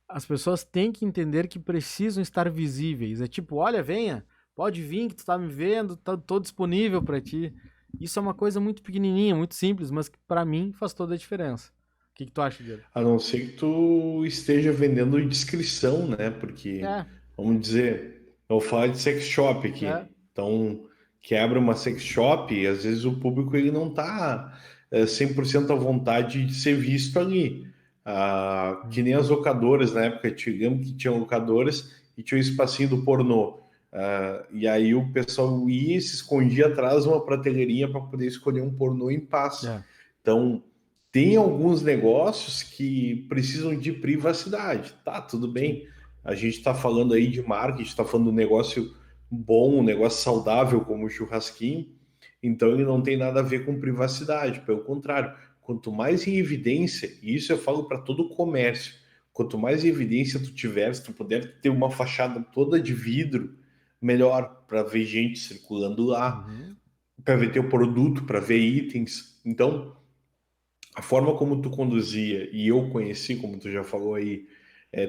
As pessoas têm que entender que precisam estar visíveis. É tipo, olha, venha, pode vir que tu tá me vendo, tô disponível para ti. Isso é uma coisa muito pequenininha, muito simples, mas que para mim faz toda a diferença. O que tu acha, Diego? A não ser que tu esteja vendendo discrição, né? Porque, É, vamos dizer, eu vou falar de sex shop é. aqui. Então, quebra uma sex shop e às vezes o público ele não tá 100% à vontade de ser visto ali. Ah, que nem Uhum, as locadoras na época, digamos que tinham locadoras e tinha o espacinho do pornô. Ah, e aí o pessoal ia e se escondia atrás de uma prateleirinha para poder escolher um pornô em paz. é. Então, tem alguns negócios que precisam de privacidade. Tá, tudo Sim. bem. A gente está falando aí de marketing, está falando de um negócio bom, um negócio saudável como o churrasquinho. Então ele não tem nada a ver com privacidade. Pelo contrário, quanto mais em evidência, e isso eu falo para todo o comércio, quanto mais em evidência tu tiver, se tu puder ter uma fachada toda de vidro, melhor para ver gente circulando lá, Uhum, para ver teu produto, para ver itens. Então, a forma como tu conduzia, e eu conheci, como tu já falou aí,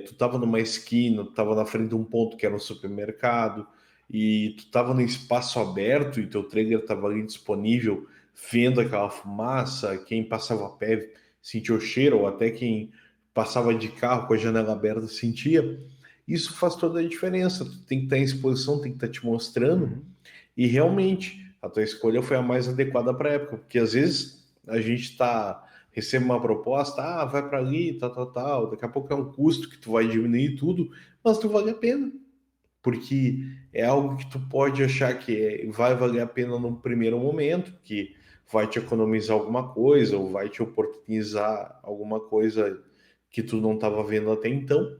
tu tava numa esquina, tu tava na frente de um ponto que era um supermercado, e tu tava num espaço aberto e teu trailer tava ali disponível, vendo aquela fumaça, quem passava a pé sentia o cheiro, ou até quem passava de carro com a janela aberta sentia. Isso faz toda a diferença. Tu tem que estar em exposição, tem que estar te mostrando, uhum, e realmente a tua escolha foi a mais adequada para a época, porque às vezes a gente está recebe uma proposta, vai para ali, tal, tal, tal. Daqui a pouco é um custo que tu vai diminuir tudo, mas tu vale a pena, porque é algo que tu pode achar que vai valer a pena num primeiro momento, que vai te economizar alguma coisa ou vai te oportunizar alguma coisa que tu não estava vendo até então,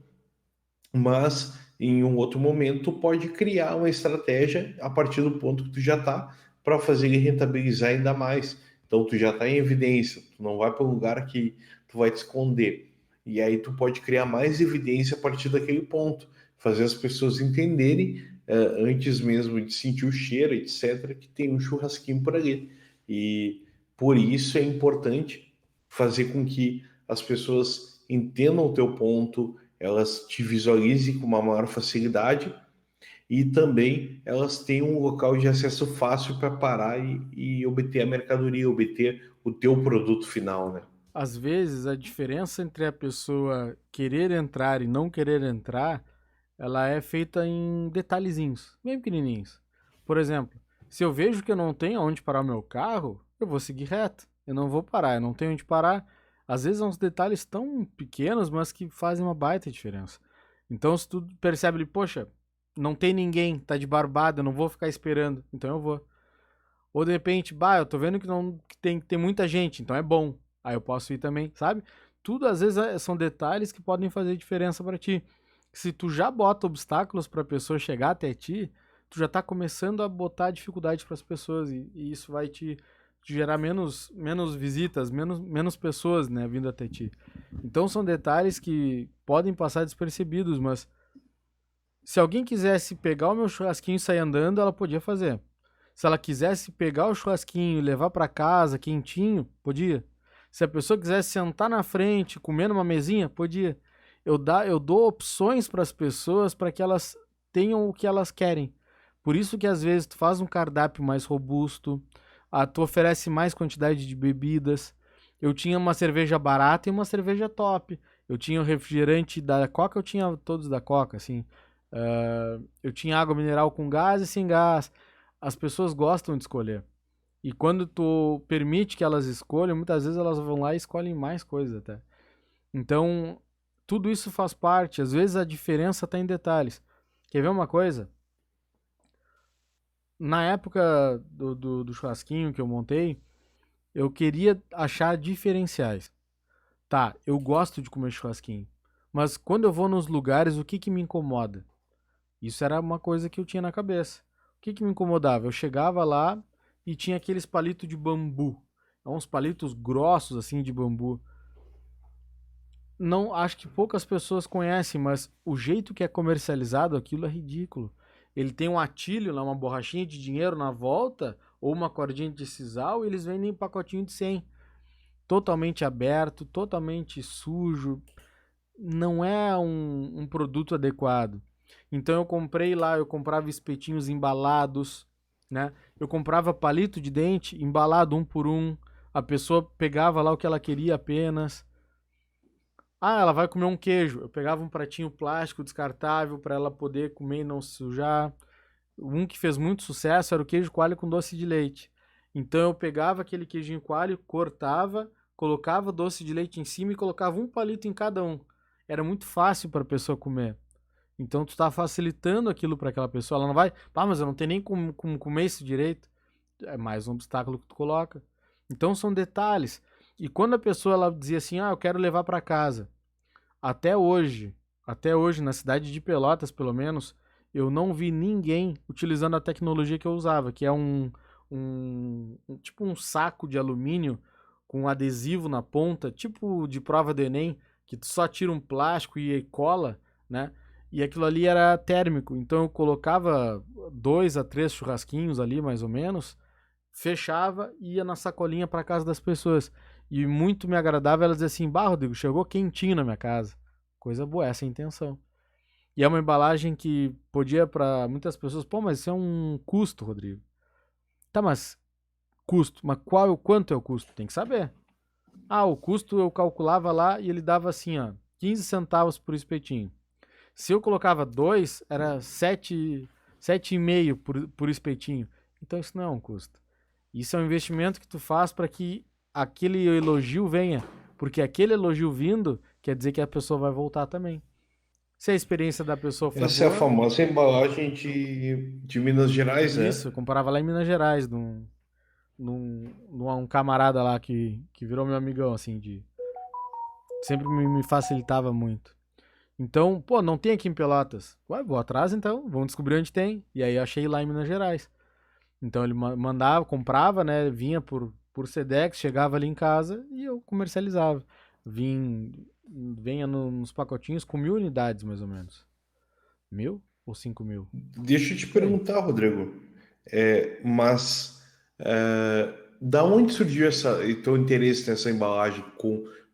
mas em um outro momento tu pode criar uma estratégia a partir do ponto que tu já está para fazer ele rentabilizar ainda mais. Então tu já está em evidência, tu não vai para um lugar que tu vai te esconder. E aí tu pode criar mais evidência a partir daquele ponto, fazer as pessoas entenderem antes mesmo de sentir o cheiro, etc, que tem um churrasquinho por ali. E por isso é importante fazer com que as pessoas entendam o teu ponto, elas te visualizem com uma maior facilidade e também elas tenham um local de acesso fácil para parar e obter a mercadoria, obter o teu produto final, né? Às vezes, a diferença entre a pessoa querer entrar e não querer entrar, ela é feita em detalhezinhos, bem pequenininhos. Por exemplo, se eu vejo que eu não tenho onde parar o meu carro, eu vou seguir reto. Eu não vou parar, eu não tenho onde parar. Às vezes são uns detalhes tão pequenos, mas que fazem uma baita diferença. Então, se tu percebe ali, poxa, não tem ninguém, tá de barbada, eu não vou ficar esperando, então eu vou. Ou de repente, bah, eu tô vendo que não que tem muita gente, então é bom. Aí eu posso ir também, sabe? Tudo às vezes são detalhes que podem fazer diferença para ti. Se tu já bota obstáculos para a pessoa chegar até ti, tu já tá começando a botar dificuldade para as pessoas e isso vai te gerar menos visitas, menos pessoas, né, vindo até ti. Então são detalhes que podem passar despercebidos, mas se alguém quisesse pegar o meu churrasquinho e sair andando, ela podia fazer. Se ela quisesse pegar o churrasquinho e levar para casa quentinho, podia. Se a pessoa quisesse sentar na frente, comer numa mesinha, podia. Eu dou opções para as pessoas para que elas tenham o que elas querem. Por isso que às vezes tu faz um cardápio mais robusto, tu oferece mais quantidade de bebidas. Eu tinha uma cerveja barata e uma cerveja top. Eu tinha o refrigerante da Coca, eu tinha todos da Coca, assim. Eu tinha água mineral com gás e sem gás. As pessoas gostam de escolher. E quando tu permite que elas escolham, muitas vezes elas vão lá e escolhem mais coisas até. Então, tudo isso faz parte. Às vezes a diferença está em detalhes. Quer ver uma coisa? Na época do churrasquinho que eu montei, eu queria achar diferenciais. Tá, eu gosto de comer churrasquinho. Mas quando eu vou nos lugares, o que que me incomoda? Isso era uma coisa que eu tinha na cabeça. O que que me incomodava? Eu chegava lá e tinha aqueles palitos de bambu. É uns palitos grossos assim de bambu. Não, acho que poucas pessoas conhecem, mas o jeito que é comercializado aquilo é ridículo. Ele tem um atilho lá, uma borrachinha de dinheiro na volta, ou uma cordinha de sisal, e eles vendem em pacotinho de 100. Totalmente aberto, totalmente sujo. Não é um produto adequado. Então eu comprei lá, eu comprava espetinhos embalados, né? Eu comprava palito de dente embalado um por um. A pessoa pegava lá o que ela queria apenas. Ah, ela vai comer um queijo. Eu pegava um pratinho plástico descartável para ela poder comer e não se sujar. Um que fez muito sucesso era o queijo coalho com doce de leite. Então eu pegava aquele queijinho coalho, cortava, colocava doce de leite em cima e colocava um palito em cada um. Era muito fácil para a pessoa comer. Então tu está facilitando aquilo para aquela pessoa. Ela não vai, mas eu não tenho nem como comer isso direito. É mais um obstáculo que tu coloca. Então são detalhes. E quando a pessoa ela dizia assim, eu quero levar para casa. Até hoje, até hoje na cidade de Pelotas, pelo menos, eu não vi ninguém utilizando a tecnologia que eu usava, que é tipo um saco de alumínio com um adesivo na ponta, tipo de prova do Enem, que tu só tira um plástico e cola, né? E aquilo ali era térmico, então eu colocava 2 a 3 churrasquinhos ali, mais ou menos, fechava e ia na sacolinha para casa das pessoas. E muito me agradava elas dizer assim: Bah, Rodrigo, chegou quentinho na minha casa. Coisa boa, essa é a intenção. E é uma embalagem que podia para muitas pessoas, pô, mas isso é um custo, Rodrigo. Tá, mas custo, mas quanto é o custo? Tem que saber. Ah, o custo eu calculava lá e ele dava assim, 15 centavos por espetinho. Se eu colocava dois, era 7,5 por espetinho. Então isso não é um custo. Isso é um investimento que tu faz para que aquele elogio venha. Porque aquele elogio vindo quer dizer que a pessoa vai voltar também. Se a experiência da pessoa foi Essa é a boa, famosa embalagem de Minas Gerais, isso, né? eu comparava lá em Minas Gerais, num um camarada lá que virou meu amigão, assim, sempre me facilitava muito. Então, pô, não tem aqui em Pelotas. Ué, vou atrás então, vamos descobrir onde tem. E aí eu achei lá em Minas Gerais. Então ele mandava, comprava, né? Vinha por Sedex, chegava ali em casa e eu comercializava. Vinha nos pacotinhos com 1.000 unidades, mais ou menos. 1.000 ou 5.000? Deixa eu te Por aí. perguntar, Rodrigo, mas da onde surgiu teu interesse nessa embalagem?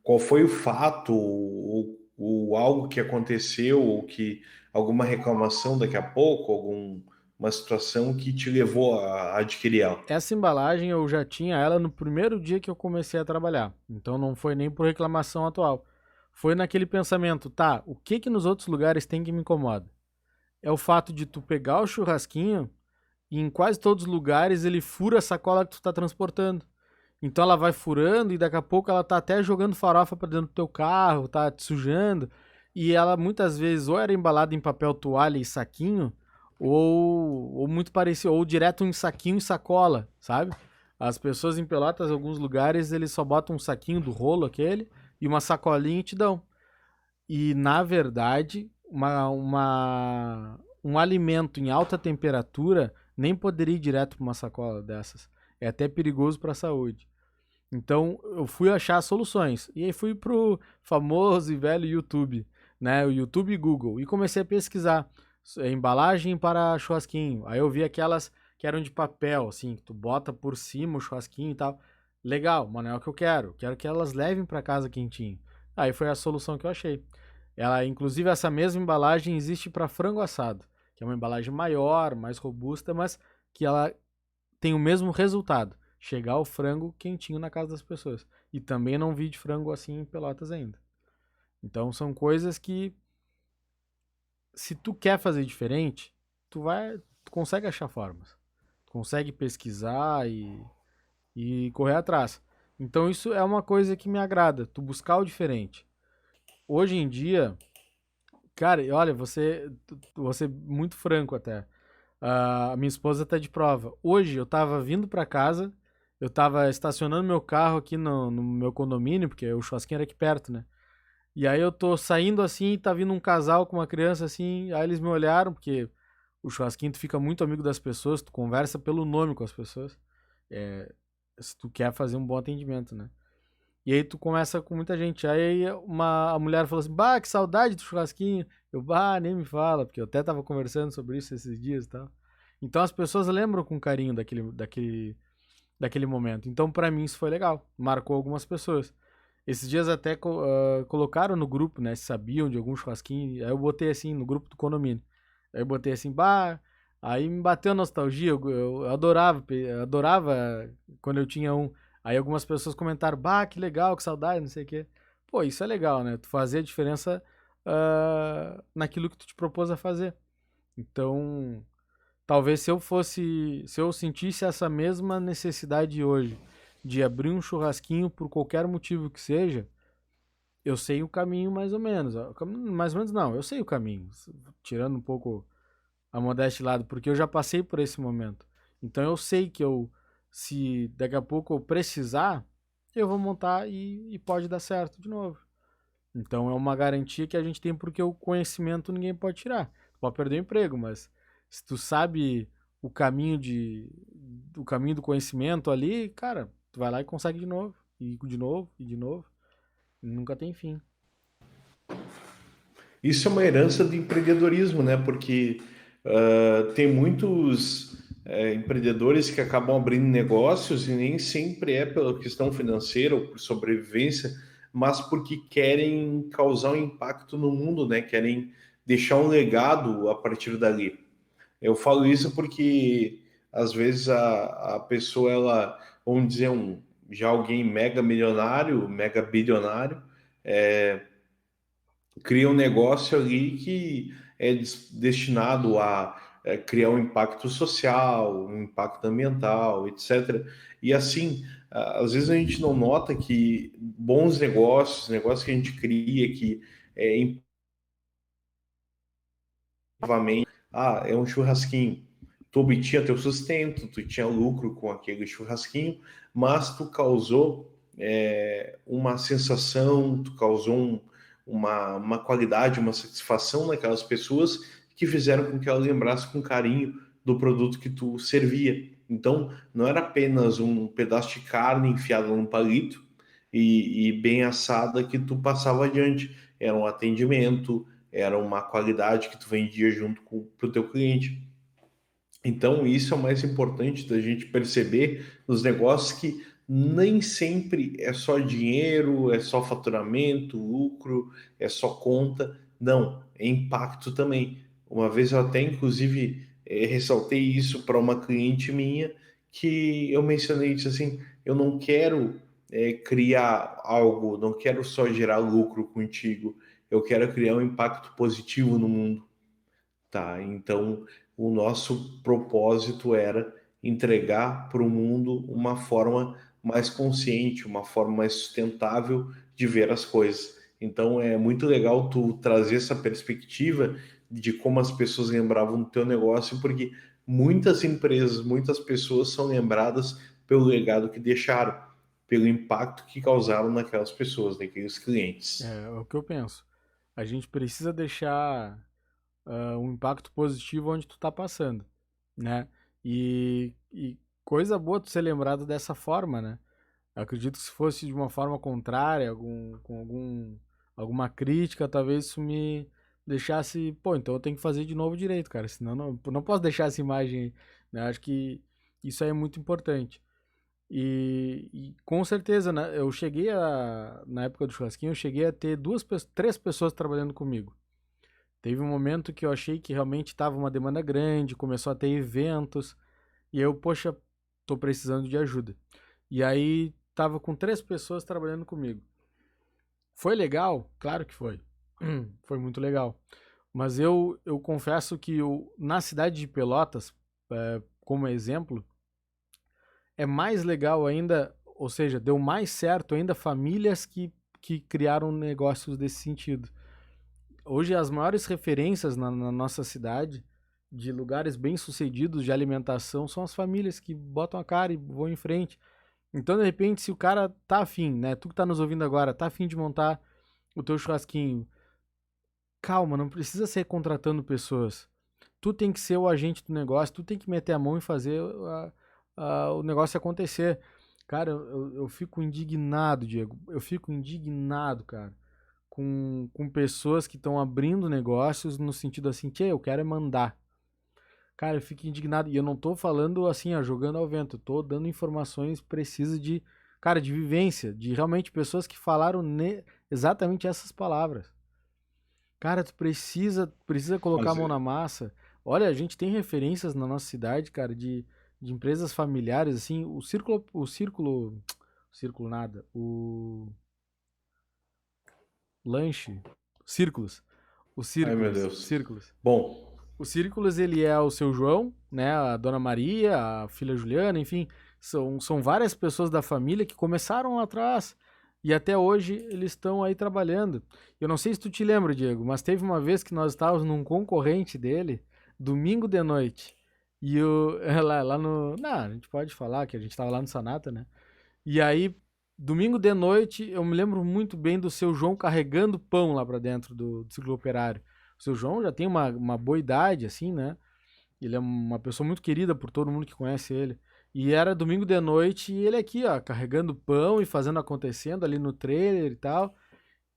Qual foi o fato ou algo que aconteceu ou que alguma reclamação daqui a pouco, alguma situação que te levou a adquirir ela? Essa embalagem eu já tinha ela no primeiro dia que eu comecei a trabalhar. Então não foi nem por reclamação atual. Foi naquele pensamento, tá, o que que nos outros lugares tem que me incomoda? É o fato de tu pegar o churrasquinho e em quase todos os lugares ele fura a sacola que tu tá transportando. Então ela vai furando e daqui a pouco ela tá até jogando farofa pra dentro do teu carro, tá te sujando. E ela muitas vezes ou era embalada em papel toalha e saquinho, ou muito parecido, ou direto em saquinho e sacola, sabe? As pessoas em Pelotas, em alguns lugares, eles só botam um saquinho do rolo aquele e uma sacolinha e te dão. E na verdade, um alimento em alta temperatura nem poderia ir direto para uma sacola dessas. É até perigoso para a saúde. Então eu fui achar soluções. E aí fui pro famoso e velho YouTube, né? O YouTube e Google. E comecei a pesquisar embalagem para churrasquinho. Aí eu vi aquelas que eram de papel, assim, que tu bota por cima o churrasquinho e tal. Legal, mas não é o que eu quero. Quero que elas levem para casa quentinho. Aí foi a solução que eu achei. Ela, inclusive, essa mesma embalagem existe para frango assado, que é uma embalagem maior, mais robusta, mas que ela tem o mesmo resultado, chegar o frango quentinho na casa das pessoas. E também não vi de frango assim em Pelotas ainda. Então são coisas que, se tu quer fazer diferente, tu consegue achar formas. Tu consegue pesquisar e correr atrás. Então isso é uma coisa que me agrada, tu buscar o diferente. Hoje em dia, cara, olha, você muito franco até. A minha esposa tá de prova. Hoje eu tava vindo pra casa, eu tava estacionando meu carro aqui no meu condomínio, porque o churrasquinho era aqui perto, né? E aí eu tô saindo assim, tá vindo um casal com uma criança assim, aí eles me olharam, porque o churrasquinho tu fica muito amigo das pessoas, tu conversa pelo nome com as pessoas. É, se tu quer fazer um bom atendimento, né? E aí tu começa com muita gente. Aí a mulher falou assim: Bah, que saudade do churrasquinho. Eu, bah, nem me fala, porque eu até tava conversando sobre isso esses dias e tal. Então as pessoas lembram com carinho daquele momento. Então pra mim isso foi legal. Marcou algumas pessoas. Esses dias até colocaram no grupo, né? Se sabiam de algum churrasquinho. Aí eu botei assim no grupo do condomínio. Aí eu botei assim, bah. Aí me bateu a nostalgia. Eu adorava quando eu tinha um. Aí algumas pessoas comentaram, bah, que legal, que saudade, não sei o quê. Pô, isso é legal, né? Tu fazer a diferença naquilo que tu te propôs a fazer. Então, talvez se eu sentisse essa mesma necessidade hoje de abrir um churrasquinho por qualquer motivo que seja, eu sei o caminho mais ou menos. Mais ou menos não, eu sei o caminho, tirando um pouco a modéstia de lado, porque eu já passei por esse momento. Então eu sei que se daqui a pouco eu precisar, eu vou montar e pode dar certo de novo. Então é uma garantia que a gente tem porque o conhecimento ninguém pode tirar. Tu pode perder o emprego, mas se tu sabe o caminho o caminho do conhecimento ali, cara, tu vai lá e consegue de novo, e de novo, e de novo. E nunca tem fim. Isso é uma herança do empreendedorismo, né? Porque tem muitos empreendedores que acabam abrindo negócios e nem sempre é pela questão financeira ou por sobrevivência, mas porque querem causar um impacto no mundo, né? Querem deixar um legado a partir dali. Eu falo isso porque às vezes a pessoa, ela, vamos dizer, já alguém mega milionário, mega bilionário, cria um negócio ali que é destinado a criar um impacto social, um impacto ambiental, etc. E assim, às vezes a gente não nota que bons negócios, negócios que a gente cria, que é, é um churrasquinho. Tu obtinha teu sustento, tu tinha lucro com aquele churrasquinho, mas tu causou uma sensação, tu causou uma qualidade, uma satisfação naquelas pessoas que fizeram com que ela lembrasse com carinho do produto que tu servia. Então, não era apenas um pedaço de carne enfiado num palito e bem assada que tu passava adiante. Era um atendimento, era uma qualidade que tu vendia junto com o teu cliente. Então, isso é o mais importante da gente perceber nos negócios que nem sempre é só dinheiro, é só faturamento, lucro, é só conta. Não, é impacto também. Uma vez eu até, inclusive, ressaltei isso para uma cliente minha, que eu mencionei isso assim: eu não quero criar algo, não quero só gerar lucro contigo, eu quero criar um impacto positivo no mundo. Tá, então o nosso propósito era entregar para o mundo uma forma mais consciente, uma forma mais sustentável de ver as coisas. Então é muito legal tu trazer essa perspectiva de como as pessoas lembravam do teu negócio, porque muitas empresas, muitas pessoas são lembradas pelo legado que deixaram, pelo impacto que causaram naquelas pessoas, naqueles clientes. É o que eu penso. A gente precisa deixar um impacto positivo onde tu tá passando, né? E coisa boa tu ser lembrado dessa forma, né? Eu acredito que se fosse de uma forma contrária, alguma crítica, talvez isso me deixasse, pô, então eu tenho que fazer de novo direito, cara, senão não posso deixar essa imagem aí, né? Acho que isso aí é muito importante. E com certeza, né, na época do churrasquinho, eu cheguei a ter três pessoas trabalhando comigo. Teve um momento que eu achei que realmente estava uma demanda grande, começou a ter eventos, e aí eu, poxa, tô precisando de ajuda. E aí tava com três pessoas trabalhando comigo. Foi legal? Claro que foi. Foi muito legal. Mas eu confesso que na cidade de Pelotas, como exemplo, é mais legal ainda, ou seja, deu mais certo ainda famílias que criaram negócios desse sentido. Hoje as maiores referências na nossa cidade de lugares bem sucedidos de alimentação são as famílias que botam a cara e vão em frente. Então, de repente, se o cara tá afim, né? Tu que tá nos ouvindo agora, tá afim de montar o teu churrasquinho, calma, não precisa ser contratando pessoas. Tu tem que ser o agente do negócio, tu tem que meter a mão e fazer o negócio acontecer. Cara, eu fico indignado, Diego. Eu fico indignado, cara, com pessoas que estão abrindo negócios no sentido assim, tchê, eu quero é mandar. Cara, eu fico indignado. E eu não tô falando assim, ó, jogando ao vento. Eu tô dando informações precisas de, cara, de vivência, de realmente pessoas que falaram exatamente essas palavras. Cara, tu precisa colocar a Mas mão na massa. Olha, a gente tem referências na nossa cidade, cara, de empresas familiares, assim, o círculo nada, o lanche, círculos, os ai meu círculos, Deus. círculos. Bom, O Círculos, ele é o seu João, né? A dona Maria, a filha Juliana, enfim, são várias pessoas da família que começaram lá atrás e até hoje eles estão aí trabalhando. Eu não sei se tu te lembra, Diego, mas teve uma vez que nós estávamos num concorrente dele, domingo de noite. E o, lá no. Não, a gente pode falar que a gente estava lá no Sanata, né? E aí, domingo de noite, eu me lembro muito bem do seu João carregando pão lá pra dentro do ciclo operário. O seu João já tem uma boa idade, assim, né? Ele é uma pessoa muito querida por todo mundo que conhece ele. E era domingo de noite e ele aqui, ó, carregando pão e fazendo acontecendo ali no trailer e tal.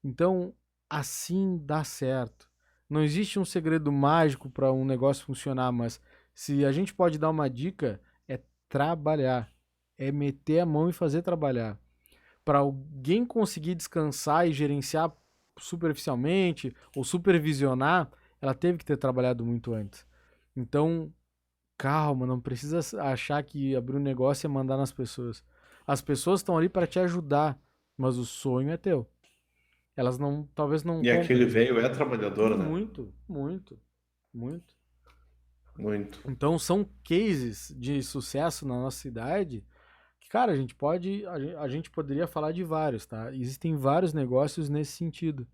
Então, assim dá certo. Não existe um segredo mágico para um negócio funcionar, mas se a gente pode dar uma dica, é trabalhar. É meter a mão e fazer trabalhar. Para alguém conseguir descansar e gerenciar superficialmente ou supervisionar, ela teve que ter trabalhado muito antes. Então, calma, não precisa achar que abrir um negócio é mandar nas pessoas. As pessoas estão ali para te ajudar, mas o sonho é teu. Elas não, talvez não e aquele comprem. velho é trabalhador, né? Muito, muito, muito. Muito. Então são cases de sucesso na nossa cidade que, cara, a gente poderia falar de vários, tá? Existem vários negócios nesse sentido.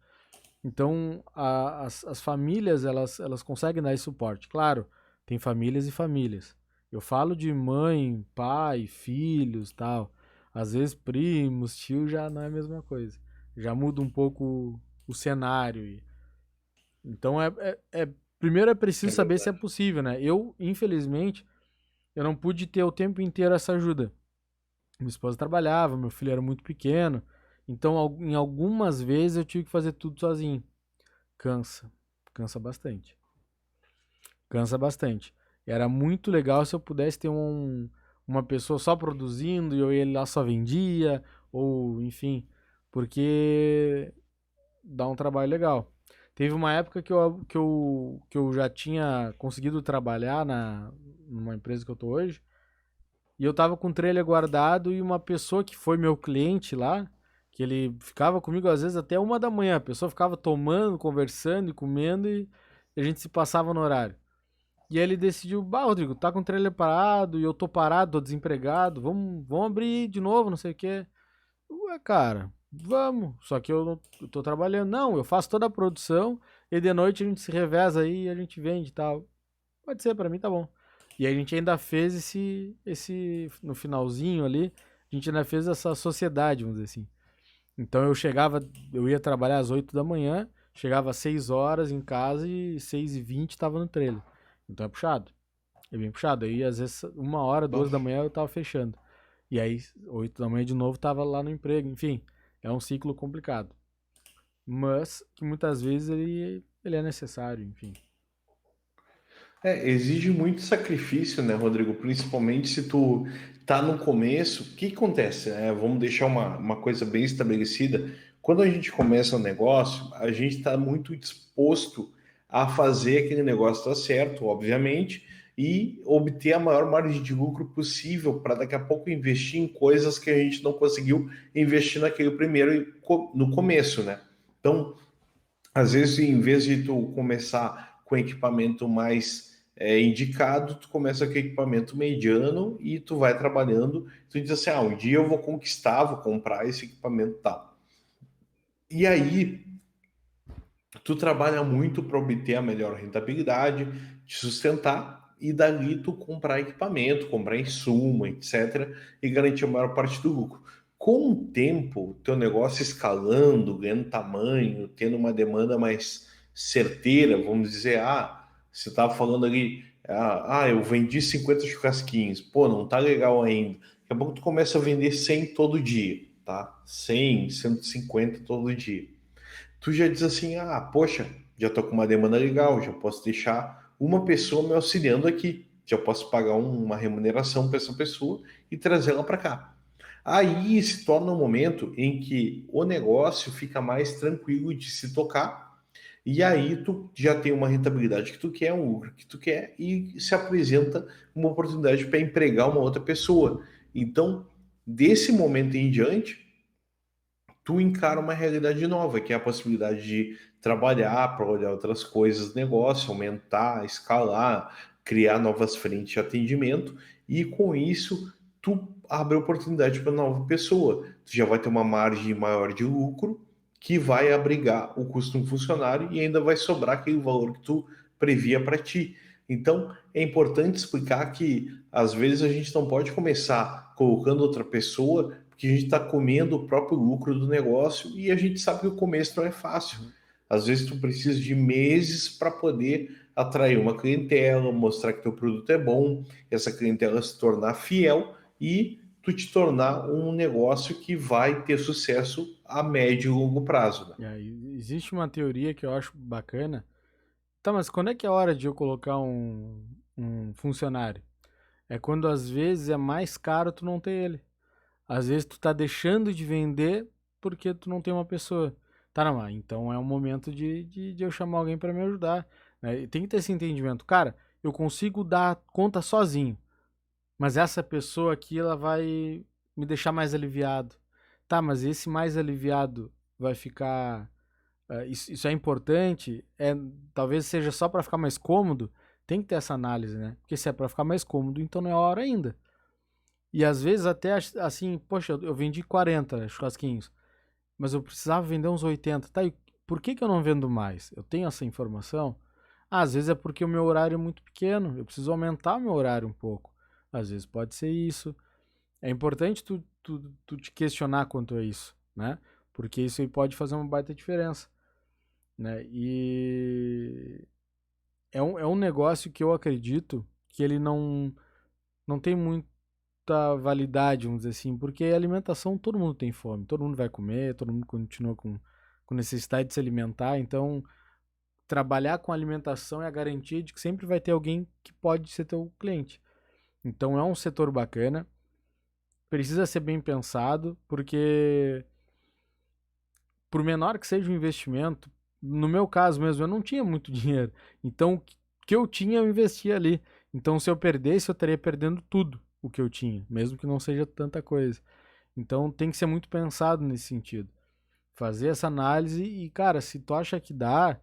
Então as famílias elas conseguem dar esse suporte. Claro, tem famílias e famílias. Eu falo de mãe, pai, filhos, tal. Às vezes primos, tio já não é a mesma coisa. Já muda um pouco o cenário. Então primeiro é preciso É saber se é verdade. possível, né? Eu, infelizmente, eu não pude ter o tempo inteiro essa ajuda. Minha esposa trabalhava, meu filho era muito pequeno. Então, em algumas vezes eu tive que fazer tudo sozinho. Cansa. Cansa bastante. Cansa bastante. Era muito legal se eu pudesse ter uma pessoa só produzindo e eu ia lá só vendia, ou enfim, porque dá um trabalho legal. Teve uma época que eu já tinha conseguido trabalhar numa empresa que eu tô hoje, e eu tava com o trailer guardado e uma pessoa que foi meu cliente lá, que ele ficava comigo às vezes até 1 da manhã, a pessoa ficava tomando, conversando e comendo e a gente se passava no horário. E aí ele decidiu, bah, Rodrigo, tá com o trailer parado e eu tô parado, tô desempregado, vamos abrir de novo, não sei o quê. Ué, cara, vamos. Só que eu tô trabalhando. Não, eu faço toda a produção e de noite a gente se reveza aí e a gente vende e tal. Pode ser, pra mim tá bom. E aí a gente ainda fez no finalzinho ali, a gente ainda fez essa sociedade, vamos dizer assim. Então eu ia trabalhar às 8 da manhã, chegava às 6 horas em casa e 6h20 tava no trailer. Então é puxado. É bem puxado. Aí às vezes 1 hora, 2 da manhã eu tava fechando. E aí 8 da manhã de novo tava lá no emprego. Enfim, é um ciclo complicado. Mas que muitas vezes ele é necessário, enfim. Exige muito sacrifício, né, Rodrigo? Principalmente se tu tá no começo. O que acontece? Vamos deixar uma coisa bem estabelecida. Quando a gente começa um negócio, a gente está muito disposto a fazer aquele negócio dar certo, obviamente, e obter a maior margem de lucro possível para daqui a pouco investir em coisas que a gente não conseguiu investir naquele primeiro no começo, né? Então, às vezes, em vez de tu começar com equipamento mais indicado, tu começa com equipamento mediano e tu vai trabalhando. Tu diz assim, um dia eu vou conquistar, vou comprar esse equipamento tal. E aí, tu trabalha muito para obter a melhor rentabilidade, te sustentar e dali tu comprar equipamento, comprar insumo, etc. e garantir a maior parte do lucro. Com o tempo, teu negócio escalando, ganhando tamanho, tendo uma demanda mais certeira, vamos dizer, você estava falando ali, eu vendi 50 churrasquinhos, pô, não tá legal ainda. Daqui a pouco tu começa a vender 100 todo dia, tá? 100, 150 todo dia. Tu já diz assim, poxa, já tô com uma demanda legal, já posso deixar uma pessoa me auxiliando aqui, já posso pagar uma remuneração para essa pessoa e trazê-la para cá. Aí se torna um momento em que o negócio fica mais tranquilo de se tocar, e aí tu já tem uma rentabilidade que tu quer, um lucro que tu quer, e se apresenta uma oportunidade para empregar uma outra pessoa. Então, desse momento em diante, tu encara uma realidade nova, que é a possibilidade de trabalhar para olhar outras coisas do negócio, aumentar, escalar, criar novas frentes de atendimento, e com isso tu abre oportunidade para nova pessoa. Tu já vai ter uma margem maior de lucro que vai abrigar o custo de um funcionário e ainda vai sobrar aquele valor que tu previa para ti. Então, é importante explicar que às vezes a gente não pode começar colocando outra pessoa porque a gente está comendo o próprio lucro do negócio e a gente sabe que o começo não é fácil. Uhum. Às vezes tu precisa de meses para poder atrair uma clientela, mostrar que teu produto é bom, essa clientela se tornar fiel e tu te tornar um negócio que vai ter sucesso a médio e longo prazo, né? E aí, existe uma teoria que eu acho bacana. Tá, mas quando é que é a hora de eu colocar um funcionário? É quando às vezes é mais caro tu não ter ele. Às vezes tu tá deixando de vender porque tu não tem uma pessoa. Tá, não, então é um momento de eu chamar alguém para me ajudar, né? E tem que ter esse entendimento. Cara, eu consigo dar conta sozinho, mas essa pessoa aqui, ela vai me deixar mais aliviado. Tá, mas esse mais aliviado vai ficar. Isso é importante? Talvez seja só para ficar mais cômodo. Tem que ter essa análise, né? Porque se é para ficar mais cômodo, então não é a hora ainda. E às vezes até assim, poxa, eu vendi 40 churrasquinhos, mas eu precisava vender uns 80. Tá, e por que eu não vendo mais? Eu tenho essa informação? Às vezes é porque o meu horário é muito pequeno, eu preciso aumentar o meu horário um pouco. Às vezes pode ser isso. É importante tu tu te questionar quanto a isso, né? Porque isso aí pode fazer uma baita diferença, né? E é um negócio que eu acredito que ele não tem muita validade, vamos dizer assim, porque alimentação todo mundo tem fome, todo mundo vai comer, todo mundo continua com necessidade de se alimentar, então trabalhar com alimentação é a garantia de que sempre vai ter alguém que pode ser teu cliente. Então é um setor bacana, precisa ser bem pensado, porque por menor que seja o investimento, no meu caso mesmo, eu não tinha muito dinheiro. Então o que eu tinha, eu investia ali. Então se eu perdesse, eu estaria perdendo tudo o que eu tinha, mesmo que não seja tanta coisa. Então tem que ser muito pensado nesse sentido. Fazer essa análise e, cara, se tu acha que dá,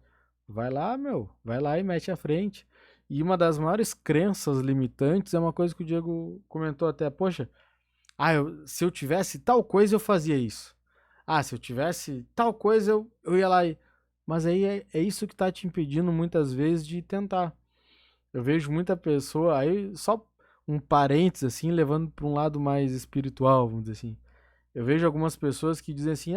vai lá, meu, vai lá e mete à frente. E uma das maiores crenças limitantes é uma coisa que o Diego comentou até, poxa, se eu tivesse tal coisa eu fazia isso. Ah, se eu tivesse tal coisa eu ia lá e... Mas aí é isso que tá te impedindo muitas vezes de tentar. Eu vejo muita pessoa, aí só um parênteses assim, levando para um lado mais espiritual, vamos dizer assim. Eu vejo algumas pessoas que dizem assim: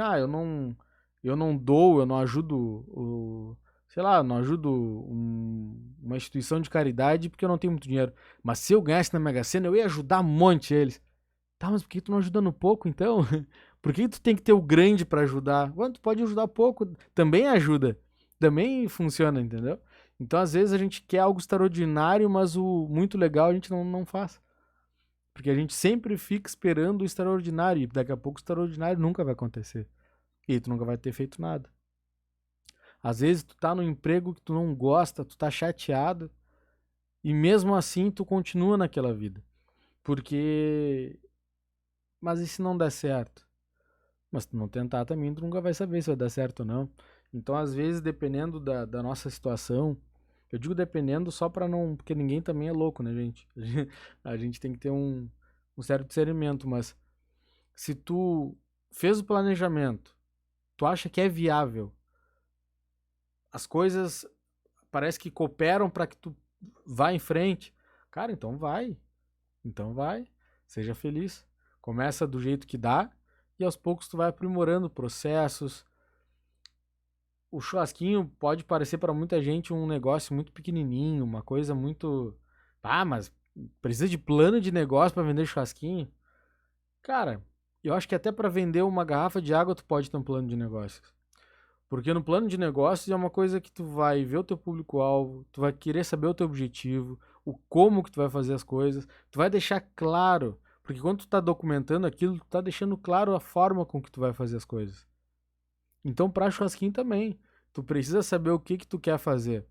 eu não dou, eu não ajudo sei lá, não ajudo uma instituição de caridade porque eu não tenho muito dinheiro. Mas se eu ganhasse na Mega Sena, eu ia ajudar um monte eles. Tá, mas por que tu não ajuda no pouco então? Por que tu tem que ter o grande para ajudar? Quando tu pode ajudar pouco, também ajuda. Também funciona, entendeu? Então, às vezes, a gente quer algo extraordinário, mas o muito legal a gente não faz. Porque a gente sempre fica esperando o extraordinário, e daqui a pouco o extraordinário nunca vai acontecer. E aí tu nunca vai ter feito nada. Às vezes tu tá num emprego que tu não gosta, tu tá chateado, e mesmo assim tu continua naquela vida. Porque. Mas e se não der certo? Mas se tu não tentar também, tu nunca vai saber se vai dar certo ou não. Então, às vezes, dependendo da nossa situação, eu digo dependendo só pra não. Porque ninguém também é louco, né, gente? A gente tem que ter um certo discernimento, mas se tu fez o planejamento, tu acha que é viável, as coisas parece que cooperam para que tu vá em frente, cara, então vai. Então vai. Seja feliz. Começa do jeito que dá e aos poucos tu vai aprimorando processos. O churrasquinho pode parecer para muita gente um negócio muito pequenininho, uma coisa muito. Ah, mas precisa de plano de negócio para vender churrasquinho? Cara, eu acho que até para vender uma garrafa de água tu pode ter um plano de negócios. Porque no plano de negócios é uma coisa que tu vai ver o teu público-alvo, tu vai querer saber o teu objetivo, o como que tu vai fazer as coisas, tu vai deixar claro, porque quando tu tá documentando aquilo, tu tá deixando claro a forma com que tu vai fazer as coisas. Então, pra churrasquinho também, tu precisa saber o que que tu quer fazer.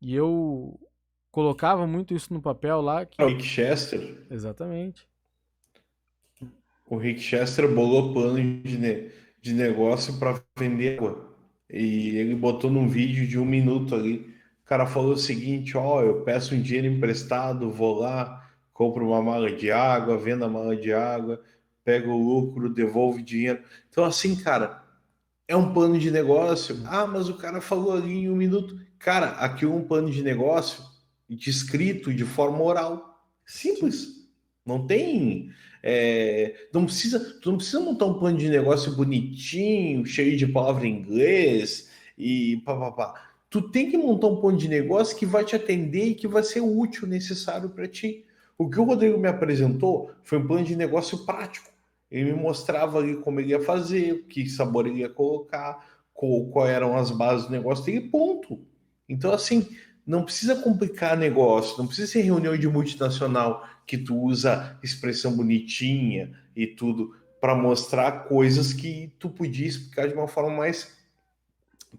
E eu colocava muito isso no papel lá O que Rick Chester, exatamente. o Rick Chester bolou plano de negócio para vender água. E ele botou num vídeo de 1 minuto ali. O cara falou o seguinte: ó, eu peço um dinheiro emprestado, vou lá, compro uma mala de água, vendo a mala de água, pego o lucro, devolvo o dinheiro. Então, assim, cara, é um plano de negócio. Ah, mas o cara falou ali em 1 minuto. Cara, aqui é um plano de negócio descrito de forma oral. Simples. Não tem. Tu não precisa montar um plano de negócio bonitinho, cheio de palavra em inglês e papapá. Tu tem que montar um plano de negócio que vai te atender e que vai ser útil, necessário para ti. O que o Rodrigo me apresentou foi um plano de negócio prático. Ele me mostrava ali como ele ia fazer, que sabor ele ia colocar, qual eram as bases do negócio dele, ponto. Então, assim, não precisa complicar negócio, não precisa ser reunião de multinacional que tu usa expressão bonitinha e tudo para mostrar coisas que tu podia explicar de uma forma mais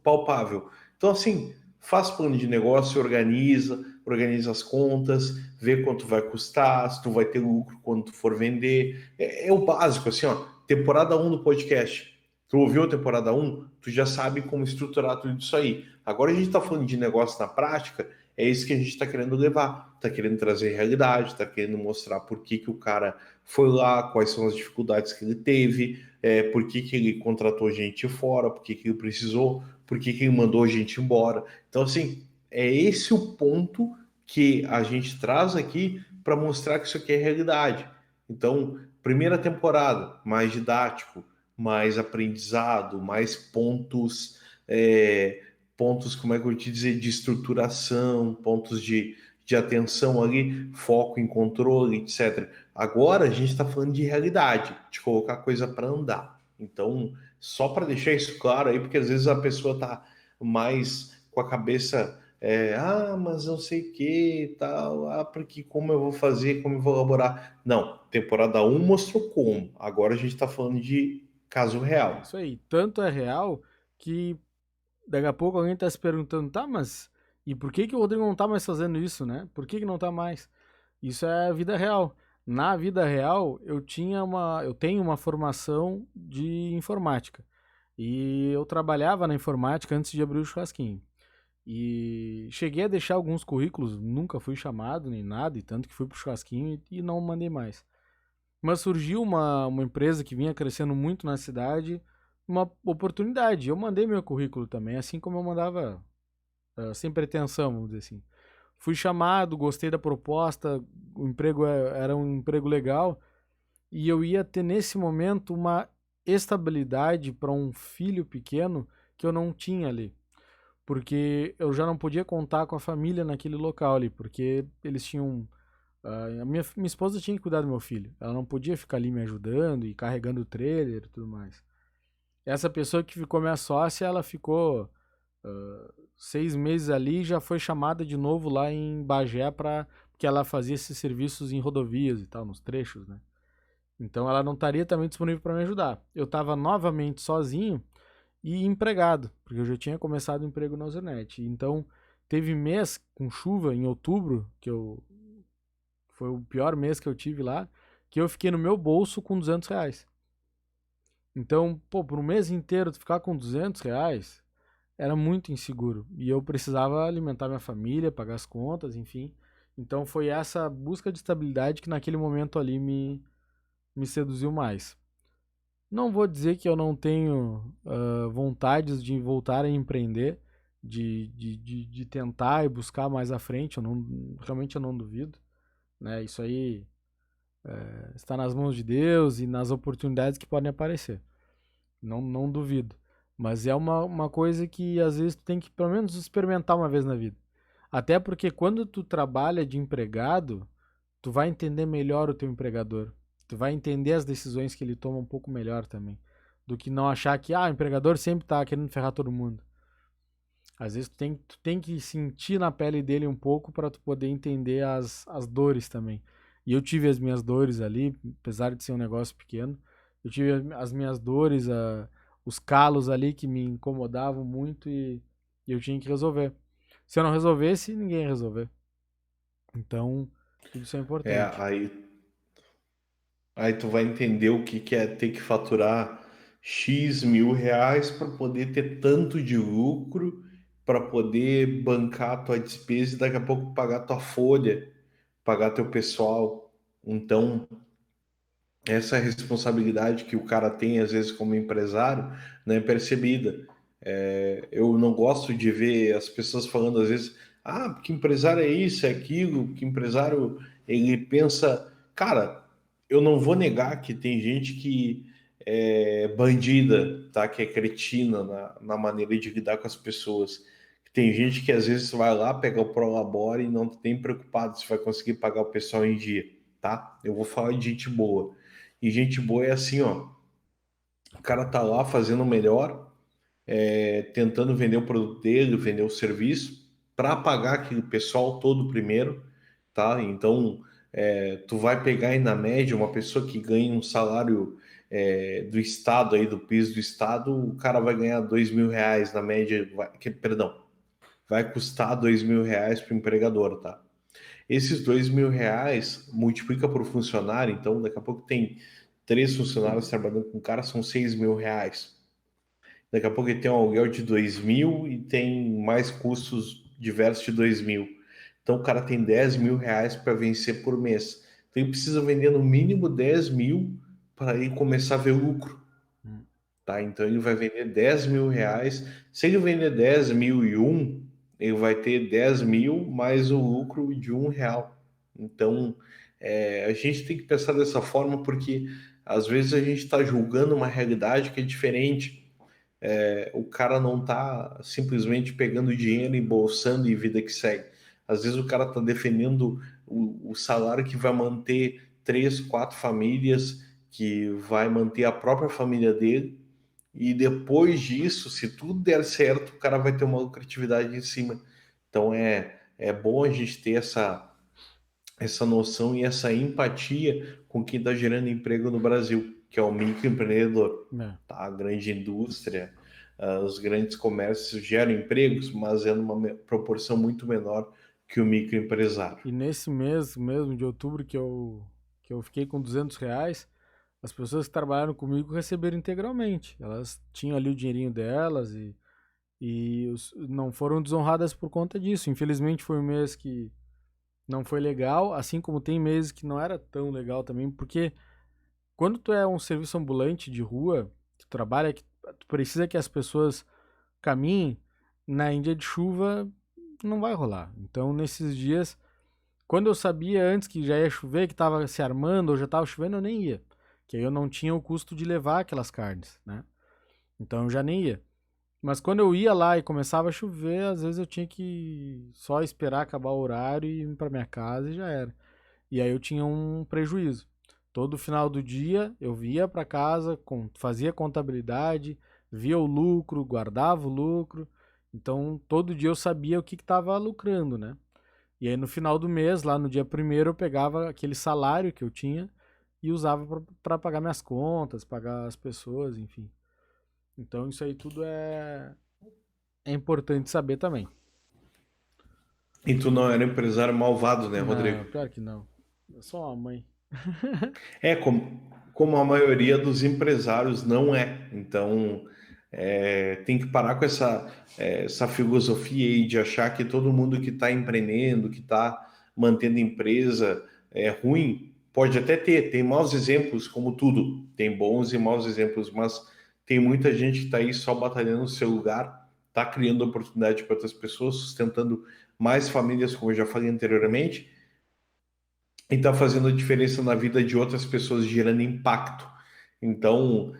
palpável. Então, assim, faz plano de negócio, organiza as contas, vê quanto vai custar, se tu vai ter lucro quando tu for vender. É o básico, assim, ó. Temporada 1 do podcast. Tu ouviu a temporada 1, tu já sabe como estruturar tudo isso aí. Agora a gente está falando de negócio na prática, é isso que a gente está querendo levar. Está querendo trazer realidade, está querendo mostrar por que, que o cara foi lá, quais são as dificuldades que ele teve, por que, que ele contratou gente fora, por que, que ele precisou, por que, que ele mandou a gente embora. Então, assim, é esse o ponto que a gente traz aqui para mostrar que isso aqui é realidade. Então, primeira temporada, mais didático, mais aprendizado, mais pontos, pontos, como é que eu vou te dizer, de estruturação, pontos de atenção ali, foco em controle, etc. Agora a gente está falando de realidade, de colocar a coisa para andar. Então, só para deixar isso claro aí, porque às vezes a pessoa está mais com a cabeça, mas não sei o que e tal, porque como eu vou fazer, como eu vou elaborar. Não, temporada um mostrou como, agora a gente está falando de caso É real. isso aí. Tanto é real que daqui a pouco alguém tá se perguntando, tá, mas e por que que o Rodrigo não tá mais fazendo isso, né? Por que que não tá mais? Isso é a vida real. Na vida real, eu tenho uma formação de informática. E eu trabalhava na informática antes de abrir o churrasquinho. E cheguei a deixar alguns currículos, nunca fui chamado nem nada, e tanto que fui pro churrasquinho e não mandei mais. Mas surgiu uma empresa que vinha crescendo muito na cidade, uma oportunidade. Eu mandei meu currículo também, assim como eu mandava sem pretensão, vamos dizer assim. Fui chamado, gostei da proposta, o emprego era um emprego legal e eu ia ter nesse momento uma estabilidade para um filho pequeno que eu não tinha ali. Porque eu já não podia contar com a família naquele local ali, porque eles tinham. A minha esposa tinha que cuidar do meu filho. Ela não podia ficar ali me ajudando e carregando o trailer e tudo mais. Essa pessoa que ficou minha sócia, ela ficou 6 meses ali e já foi chamada de novo lá em Bagé para que ela fazia esses serviços em rodovias e tal, nos trechos, né? Então ela não estaria também disponível para me ajudar. Eu estava novamente sozinho e empregado, porque eu já tinha começado o emprego na Ozernet. Então teve mês com chuva em outubro, foi o pior mês que eu tive lá, que eu fiquei no meu bolso com R$ 200. Então, pô, por um mês inteiro tu ficar com R$ 200 era muito inseguro. E eu precisava alimentar minha família, pagar as contas, enfim. Então foi essa busca de estabilidade que naquele momento ali me seduziu mais. Não vou dizer que eu não tenho vontades de voltar a empreender, de tentar e buscar mais à frente. Realmente eu não duvido. Né? Isso aí está nas mãos de Deus e nas oportunidades que podem aparecer. Não duvido. Mas é uma coisa que às vezes tu tem que pelo menos experimentar uma vez na vida. Até porque quando tu trabalha de empregado, tu vai entender melhor o teu empregador. Tu vai entender as decisões que ele toma um pouco melhor também. Do que não achar que o empregador sempre tá querendo ferrar todo mundo. Às vezes tu tem que sentir na pele dele um pouco para tu poder entender as dores também. E eu tive as minhas dores ali, apesar de ser um negócio pequeno. Eu tive as minhas dores, os calos ali que me incomodavam muito e eu tinha que resolver. Se eu não resolvesse, ninguém ia resolver. Então, tudo isso é É, importante. aí tu vai entender o que que é ter que faturar X mil reais para poder ter tanto de lucro, para poder bancar a tua despesa e daqui a pouco pagar tua folha, pagar teu pessoal. Então, essa responsabilidade que o cara tem, às vezes, como empresário, não é percebida. Eu não gosto de ver as pessoas falando, às vezes, porque empresário é isso, é aquilo, que empresário, ele pensa. Cara, eu não vou negar que tem gente que é bandida, tá? Que é cretina na maneira de lidar com as pessoas. Tem gente que às vezes vai lá, pega o Prolabore e não tem preocupado se vai conseguir pagar o pessoal em dia, tá? Eu vou falar de gente boa. E gente boa é assim, ó. O cara tá lá fazendo o melhor, tentando vender o produto dele, vender o serviço, para pagar aquele pessoal todo primeiro, tá? Então, tu vai pegar aí na média uma pessoa que ganha um salário do estado aí, do piso do estado, o cara vai ganhar R$ 2.000 na média, perdão, vai custar R$ 2.000 para o empregador, tá? Esses R$ 2.000 multiplica por funcionário, então daqui a pouco tem 3 funcionários trabalhando com o cara, são R$ 6.000. Daqui a pouco ele tem um aluguel de 2.000 e tem mais custos diversos de 2.000. Então o cara tem R$ 10.000 para vencer por mês. Então ele precisa vender no mínimo 10.000 para ele começar a ver lucro. Hum. Tá? Então ele vai vender R$ 10.000. Se ele vender 10.001, ele vai ter 10.000 mais o lucro de R$ 1. Então a gente tem que pensar dessa forma porque às vezes a gente está julgando uma realidade que é diferente. O cara não está simplesmente pegando dinheiro, embolsando e vida que segue. Às vezes o cara está defendendo o salário que vai manter três, quatro famílias, que vai manter a própria família dele, e depois disso, se tudo der certo, o cara vai ter uma lucratividade em cima. Então é bom a gente ter essa noção e essa empatia com quem está gerando emprego no Brasil, que é o microempreendedor. É. Tá? A grande indústria, os grandes comércios geram empregos, mas é numa proporção muito menor que o microempresário. E nesse mês mesmo de outubro que eu fiquei com R$ 200, as pessoas que trabalharam comigo receberam integralmente. Elas tinham ali o dinheirinho delas e não foram desonradas por conta disso. Infelizmente foi um mês que não foi legal, assim como tem meses que não era tão legal também, porque quando tu é um serviço ambulante de rua, tu trabalha, tu precisa que as pessoas caminhem, em dia de chuva não vai rolar. Então, nesses dias, quando eu sabia antes que já ia chover, que estava se armando ou já estava chovendo, eu nem ia. Que aí eu não tinha o custo de levar aquelas carnes, né? Então eu já nem ia. Mas quando eu ia lá e começava a chover, às vezes eu tinha que só esperar acabar o horário e ir para minha casa e já era. E aí eu tinha um prejuízo. Todo final do dia eu via para casa, fazia contabilidade, via o lucro, guardava o lucro. Então todo dia eu sabia o que estava lucrando, né? E aí no final do mês, lá no dia primeiro, eu pegava aquele salário que eu tinha e usava para pagar minhas contas, pagar as pessoas, enfim. Então isso aí tudo é importante saber também. E tu não era empresário malvado, né, Rodrigo? Não, pior que não. Eu sou uma mãe. Como a maioria dos empresários não é. Então, tem que parar com essa filosofia aí de achar que todo mundo que está empreendendo, que está mantendo empresa é ruim. Pode até tem maus exemplos, como tudo, tem bons e maus exemplos, mas tem muita gente que está aí só batalhando no seu lugar, está criando oportunidade para outras pessoas, sustentando mais famílias, como eu já falei anteriormente, e está fazendo a diferença na vida de outras pessoas, gerando impacto. Então,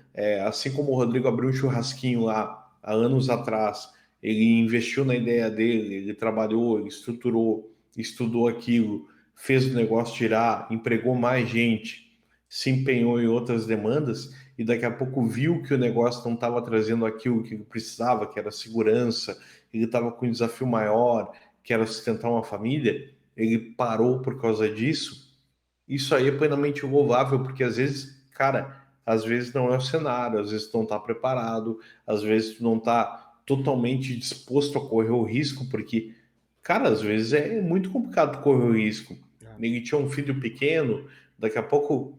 assim como o Rodrigo abriu um churrasquinho lá há anos atrás, ele investiu na ideia dele, ele trabalhou, ele estruturou, estudou aquilo, fez o negócio girar, empregou mais gente, se empenhou em outras demandas e daqui a pouco viu que o negócio não estava trazendo aquilo que ele precisava, que era segurança, ele estava com um desafio maior, que era sustentar uma família, ele parou por causa disso. Isso aí é plenamente louvável, porque às vezes, cara, às vezes não é o cenário, às vezes tu não tá preparado, às vezes tu não tá totalmente disposto a correr o risco, porque, cara, às vezes é muito complicado correr o risco. É. Ele tinha um filho pequeno, daqui a pouco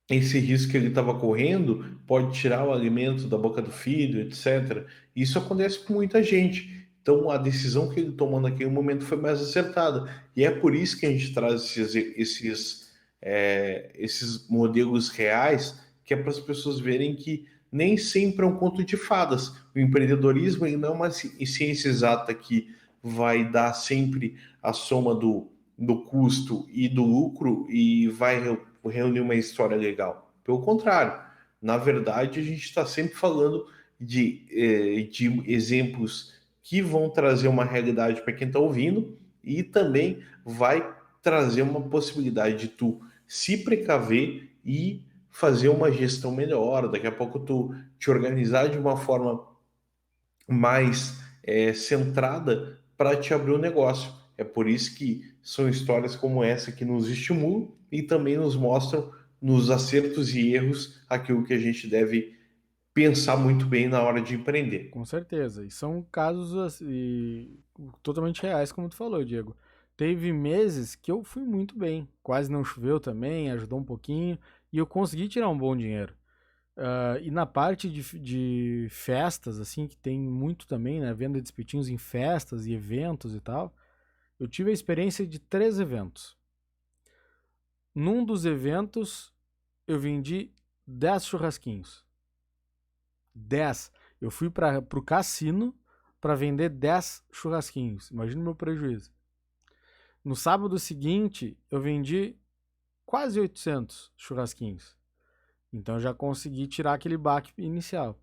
esse risco que ele estava correndo pode tirar o alimento da boca do filho, etc. Isso acontece com muita gente. Então, a decisão que ele tomou naquele momento foi mais acertada. E é por isso que a gente traz esses modelos reais, que é para as pessoas verem que nem sempre é um conto de fadas. O empreendedorismo ele não é uma ciência exata que vai dar sempre a soma do custo e do lucro e vai reunir uma história legal. Pelo contrário, na verdade, a gente está sempre falando de exemplos que vão trazer uma realidade para quem está ouvindo e também vai trazer uma possibilidade de tu se precaver e fazer uma gestão melhor. Daqui a pouco tu te organizar de uma forma mais centrada para te abrir um negócio. É por isso que são histórias como essa que nos estimulam e também nos mostram nos acertos e erros aquilo que a gente deve pensar muito bem na hora de empreender. Com certeza. E são casos assim, totalmente reais, como tu falou, Diego. Teve meses que eu fui muito bem. Quase não choveu também, ajudou um pouquinho. E eu consegui tirar um bom dinheiro. E na parte de festas, assim, que tem muito também, né? Venda de espetinhos em festas e eventos e tal. Eu tive a experiência de 3 eventos. Num dos eventos, eu vendi 10 churrasquinhos. 10. Eu fui para o cassino para vender 10 churrasquinhos. Imagina o meu prejuízo. No sábado seguinte, eu vendi quase 800 churrasquinhos. Então eu já consegui tirar aquele baque inicial.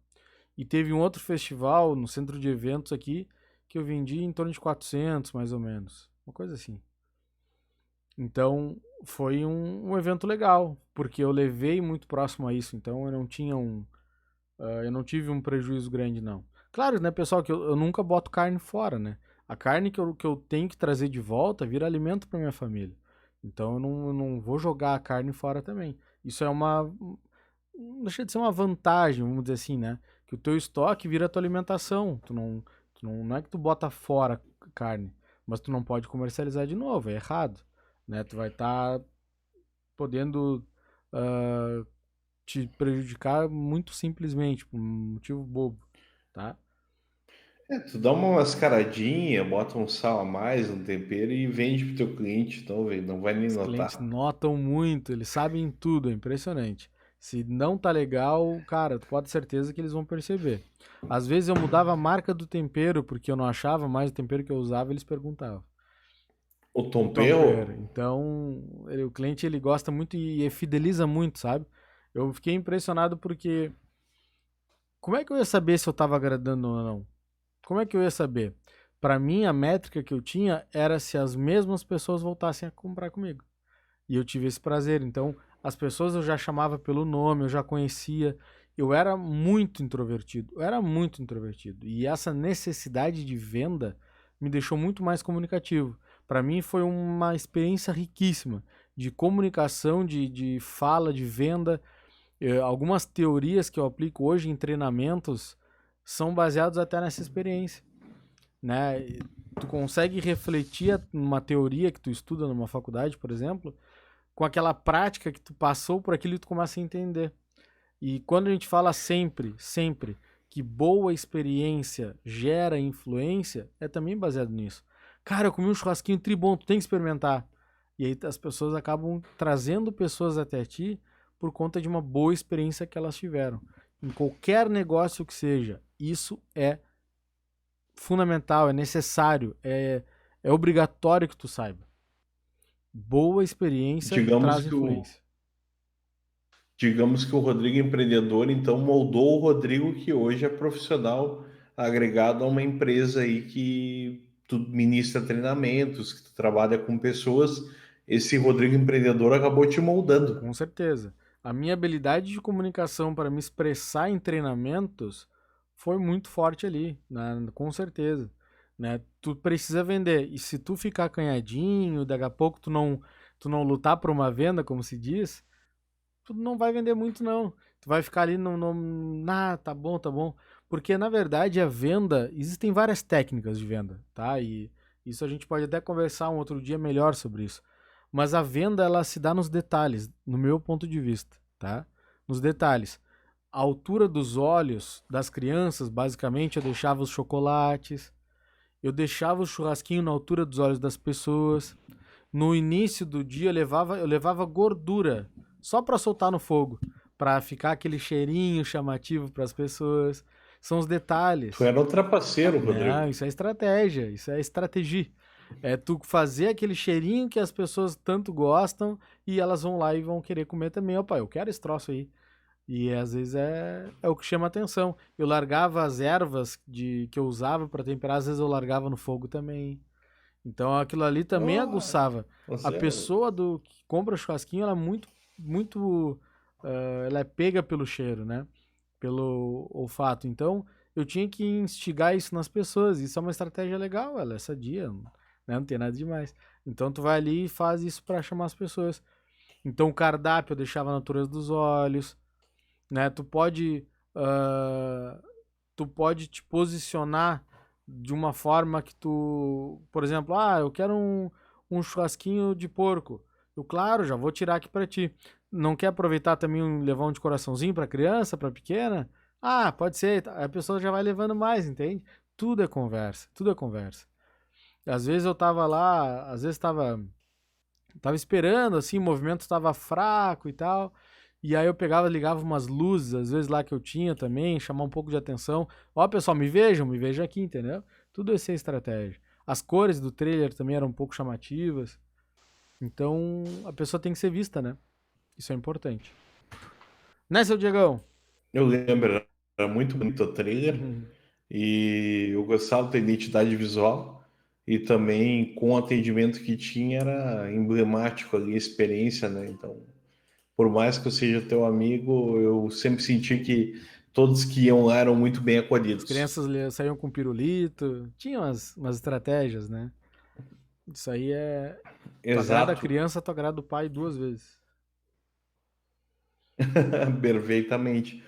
E teve um outro festival no centro de eventos aqui que eu vendi em torno de 400, mais ou menos. Uma coisa assim. Então foi um evento legal, porque eu levei muito próximo a isso. Então eu não tive um prejuízo grande, não. Claro, né, pessoal, que eu nunca boto carne fora, né? A carne que eu tenho que trazer de volta vira alimento para minha família. Então eu não vou jogar a carne fora também. Isso é não deixa de ser uma vantagem, vamos dizer assim, né? Que o teu estoque vira a tua alimentação. Não é que tu bota fora carne, mas tu não pode comercializar de novo, é errado, né? Tu vai estar podendo ah, te prejudicar muito simplesmente, por um motivo bobo, tá? Tu dá uma mascaradinha, bota um sal a mais, um tempero e vende pro teu cliente, então, velho, não vai nem Os clientes notar. notam muito, eles sabem tudo, é impressionante. Se não tá legal, cara, tu pode ter certeza que eles vão perceber. Às vezes eu mudava a marca do tempero porque eu não achava mais o tempero que eu usava, eles perguntavam. O O tomperro, tempero. Então, o cliente ele gosta muito e fideliza muito, sabe? Eu fiquei impressionado porque como é que eu ia saber se eu tava agradando ou não? Como é que eu ia saber? Pra mim, a métrica que eu tinha era se as mesmas pessoas voltassem a comprar comigo. E eu tive esse prazer. Então, as pessoas eu já chamava pelo nome, eu já conhecia. Eu era muito introvertido. Eu era muito introvertido. E essa necessidade de venda me deixou muito mais comunicativo. Para mim, foi uma experiência riquíssima de comunicação, de fala, de venda. Algumas teorias que eu aplico hoje em treinamentos são baseadas até nessa experiência, né? Tu consegue refletir uma teoria que tu estuda numa faculdade, por exemplo, com aquela prática que tu passou por aquilo e tu começa a entender. E quando a gente fala sempre, sempre que boa experiência gera influência, é também baseado nisso. Cara, eu comi um churrasquinho tribom, tu tem que experimentar. E aí as pessoas acabam trazendo pessoas até ti por conta de uma boa experiência que elas tiveram. Em qualquer negócio que seja, isso é fundamental, é necessário, é obrigatório que tu saiba. Boa experiência digamos traz que o, influência. digamos que o Rodrigo empreendedor, então, moldou o Rodrigo que hoje é profissional agregado a uma empresa aí que tu ministra treinamentos, que tu trabalha com pessoas. Esse Rodrigo empreendedor acabou te moldando. Com certeza. A minha habilidade de comunicação para me expressar em treinamentos foi muito forte ali, né? Com certeza. Né? Tu precisa vender. E se tu ficar acanhadinho, daqui a pouco tu não lutar por uma venda, como se diz, tu não vai vender muito, não. Tu vai ficar ali tá bom, tá bom. Porque, na verdade, a venda, existem várias técnicas de venda, tá? E isso a gente pode até conversar um outro dia melhor sobre isso. Mas a venda, ela se dá nos detalhes, no meu ponto de vista, tá? Nos detalhes. A altura dos olhos das crianças, basicamente, eu deixava os chocolates, eu deixava o churrasquinho na altura dos olhos das pessoas. No início do dia eu levava gordura só para soltar no fogo, para ficar aquele cheirinho chamativo para as pessoas. São os Tu detalhes. era um trapaceiro, Não, Rodrigo. isso é estratégia, isso é estratégia. É tu fazer aquele cheirinho que as pessoas tanto gostam e elas vão lá e vão querer comer também. Opa, eu quero esse troço aí. E às vezes é o que chama atenção. Eu largava as ervas que eu usava para temperar, às vezes eu largava no fogo também. Então aquilo ali também Oh, aguçava. A você, pessoa do que compra churrasquinho, ela é muito, ela é pega pelo cheiro, né? Pelo olfato. Então eu tinha que instigar isso nas pessoas. Isso é uma estratégia legal, ela é sadia, né? Não tem nada demais. Então tu vai ali e faz isso para chamar as pessoas. Então o cardápio eu deixava na altura dos olhos, né? Ah, tu pode te posicionar de uma forma que tu, por exemplo, eu quero um churrasquinho de porco. Eu, claro, já vou tirar aqui para ti. Não quer aproveitar também levar um de coraçãozinho para criança, para pequena? Ah, pode ser. A pessoa já vai levando mais, entende? Tudo é conversa, tudo é conversa. Às vezes eu tava lá, às vezes tava esperando, assim, o movimento estava fraco e tal. E aí eu pegava, ligava umas luzes, às vezes lá que eu tinha também, chamar um pouco de atenção. Ó, pessoal, me vejam aqui, entendeu? Tudo isso é estratégia. As cores do trailer também eram um pouco chamativas. Então, a pessoa tem que ser vista, né? Isso é importante. Né, seu Diegão? Eu lembro, era muito bonito o trailer Uhum. e eu gostava da identidade visual e também com o atendimento que tinha era emblemático ali a experiência, né? Então, por mais que eu seja teu amigo, eu sempre senti que todos que iam lá eram muito bem As acolhidos. crianças saíam com pirulito. Tinha umas estratégias, né? Isso aí é. Tu agrada a Exato, criança, tu agrada o pai duas vezes. perfeitamente.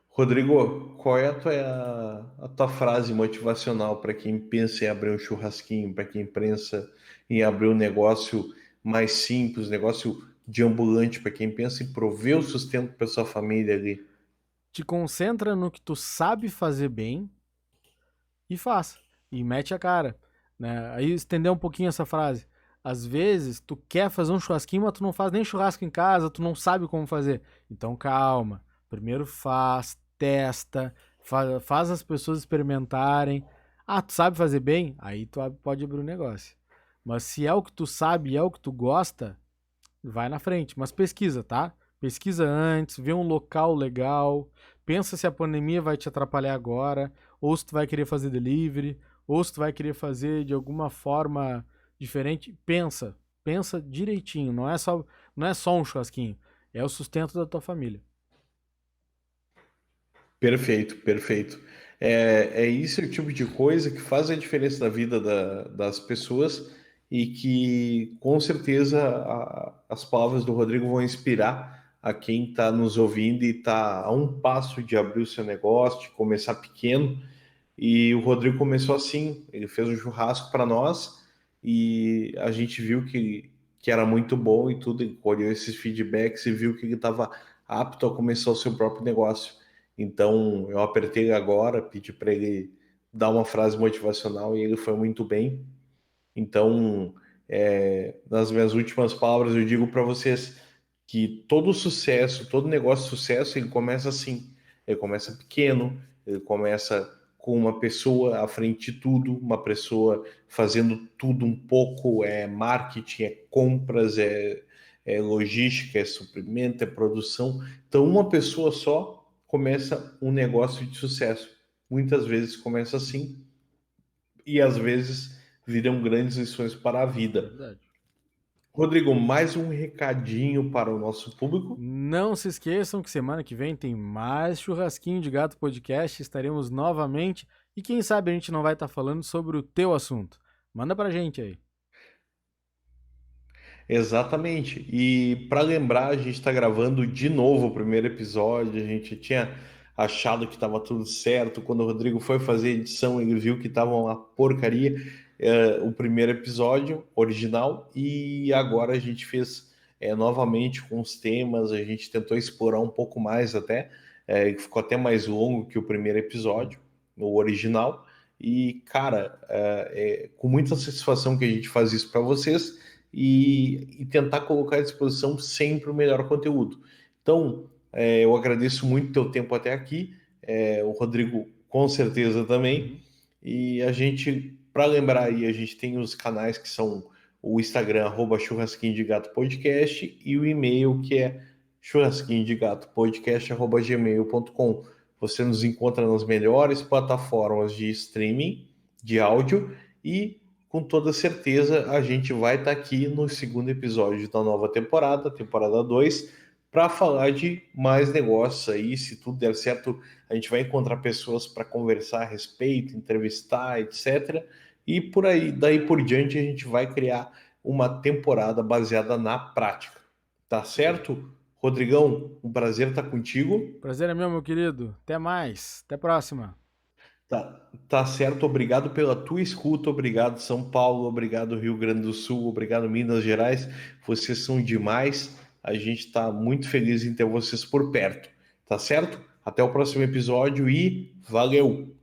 Rodrigo, qual é a tua frase motivacional para quem pensa em abrir um churrasquinho, para quem pensa em abrir um negócio mais simples, negócio de ambulante, para quem pensa em prover o sustento para sua família ali? Te concentra no que tu sabe fazer bem e faça. E mete a cara. Né? Aí estender um pouquinho essa frase. Às vezes, tu quer fazer um churrasquinho, mas tu não faz nem churrasco em casa, tu não sabe como fazer. Então calma. Primeiro faz, testa, faz as pessoas experimentarem. Ah, tu sabe fazer bem? Aí tu pode abrir um negócio. Mas se é o que tu sabe e é o que tu gosta, vai na frente. Mas pesquisa, tá? Pesquisa antes, vê um local legal, pensa se a pandemia vai te atrapalhar agora, ou se tu vai querer fazer delivery, ou se tu vai querer fazer de alguma forma diferente. Pensa direitinho, não é só um churrasquinho, é o sustento da tua família. Perfeito, perfeito. É isso o tipo de coisa que faz a diferença na vida das pessoas e que, com certeza, as palavras do Rodrigo vão inspirar a quem está nos ouvindo e está a um passo de abrir o seu negócio, de começar pequeno. E o Rodrigo começou assim, ele fez um churrasco para nós e a gente viu que era muito bom e tudo, ele colheu esses feedbacks e viu que ele estava apto a começar o seu próprio negócio. Então eu apertei ele agora, pedi para ele dar uma frase motivacional e ele foi muito bem. Então, nas minhas últimas palavras, eu digo para vocês que todo sucesso, todo negócio de sucesso, ele começa assim. Ele começa pequeno, ele começa com uma pessoa à frente de tudo, uma pessoa fazendo tudo um pouco, é marketing, é compras, é logística, é suprimento, é produção. Então, uma pessoa só começa um negócio de sucesso. Muitas vezes começa assim, e às vezes viram grandes lições para a vida. Verdade. Rodrigo, mais um recadinho para o nosso público. Não se esqueçam que semana que vem tem mais Churrasquinho de Gato Podcast. Estaremos novamente e quem sabe a gente não vai estar falando sobre o teu assunto. Manda pra gente aí. Exatamente. E para lembrar, a gente está gravando de novo o primeiro episódio. A gente tinha achado que estava tudo certo. Quando o Rodrigo foi fazer a edição, ele viu que estava uma porcaria, o primeiro episódio original. E agora a gente fez novamente com os temas. A gente tentou explorar um pouco mais até. Ficou até mais longo que o primeiro episódio, o original. E, cara, com muita satisfação que a gente faz isso para vocês e tentar colocar à disposição sempre o melhor conteúdo. Então, eu agradeço muito o teu tempo até aqui, o Rodrigo com certeza também, Uhum. e a gente, para lembrar aí, a gente tem os canais que são o Instagram, churrasquinho de gato podcast, e o e-mail que é churrasquinho de gato podcast@gmail.com. Você nos encontra nas melhores plataformas de streaming de áudio e com toda certeza a gente vai estar aqui no segundo episódio da nova temporada, temporada 2, para falar de mais negócios aí. Se tudo der certo, a gente vai encontrar pessoas para conversar a respeito, entrevistar, etc. E por aí, daí por diante, a gente vai criar uma temporada baseada na prática. Tá certo? Rodrigão, um prazer estar contigo. Prazer é meu, meu querido. Até mais. Até a próxima. Tá certo, obrigado pela tua escuta, obrigado São Paulo, obrigado Rio Grande do Sul, obrigado Minas Gerais, vocês são demais, a gente está muito feliz em ter vocês por perto, tá certo? Até o próximo episódio e valeu!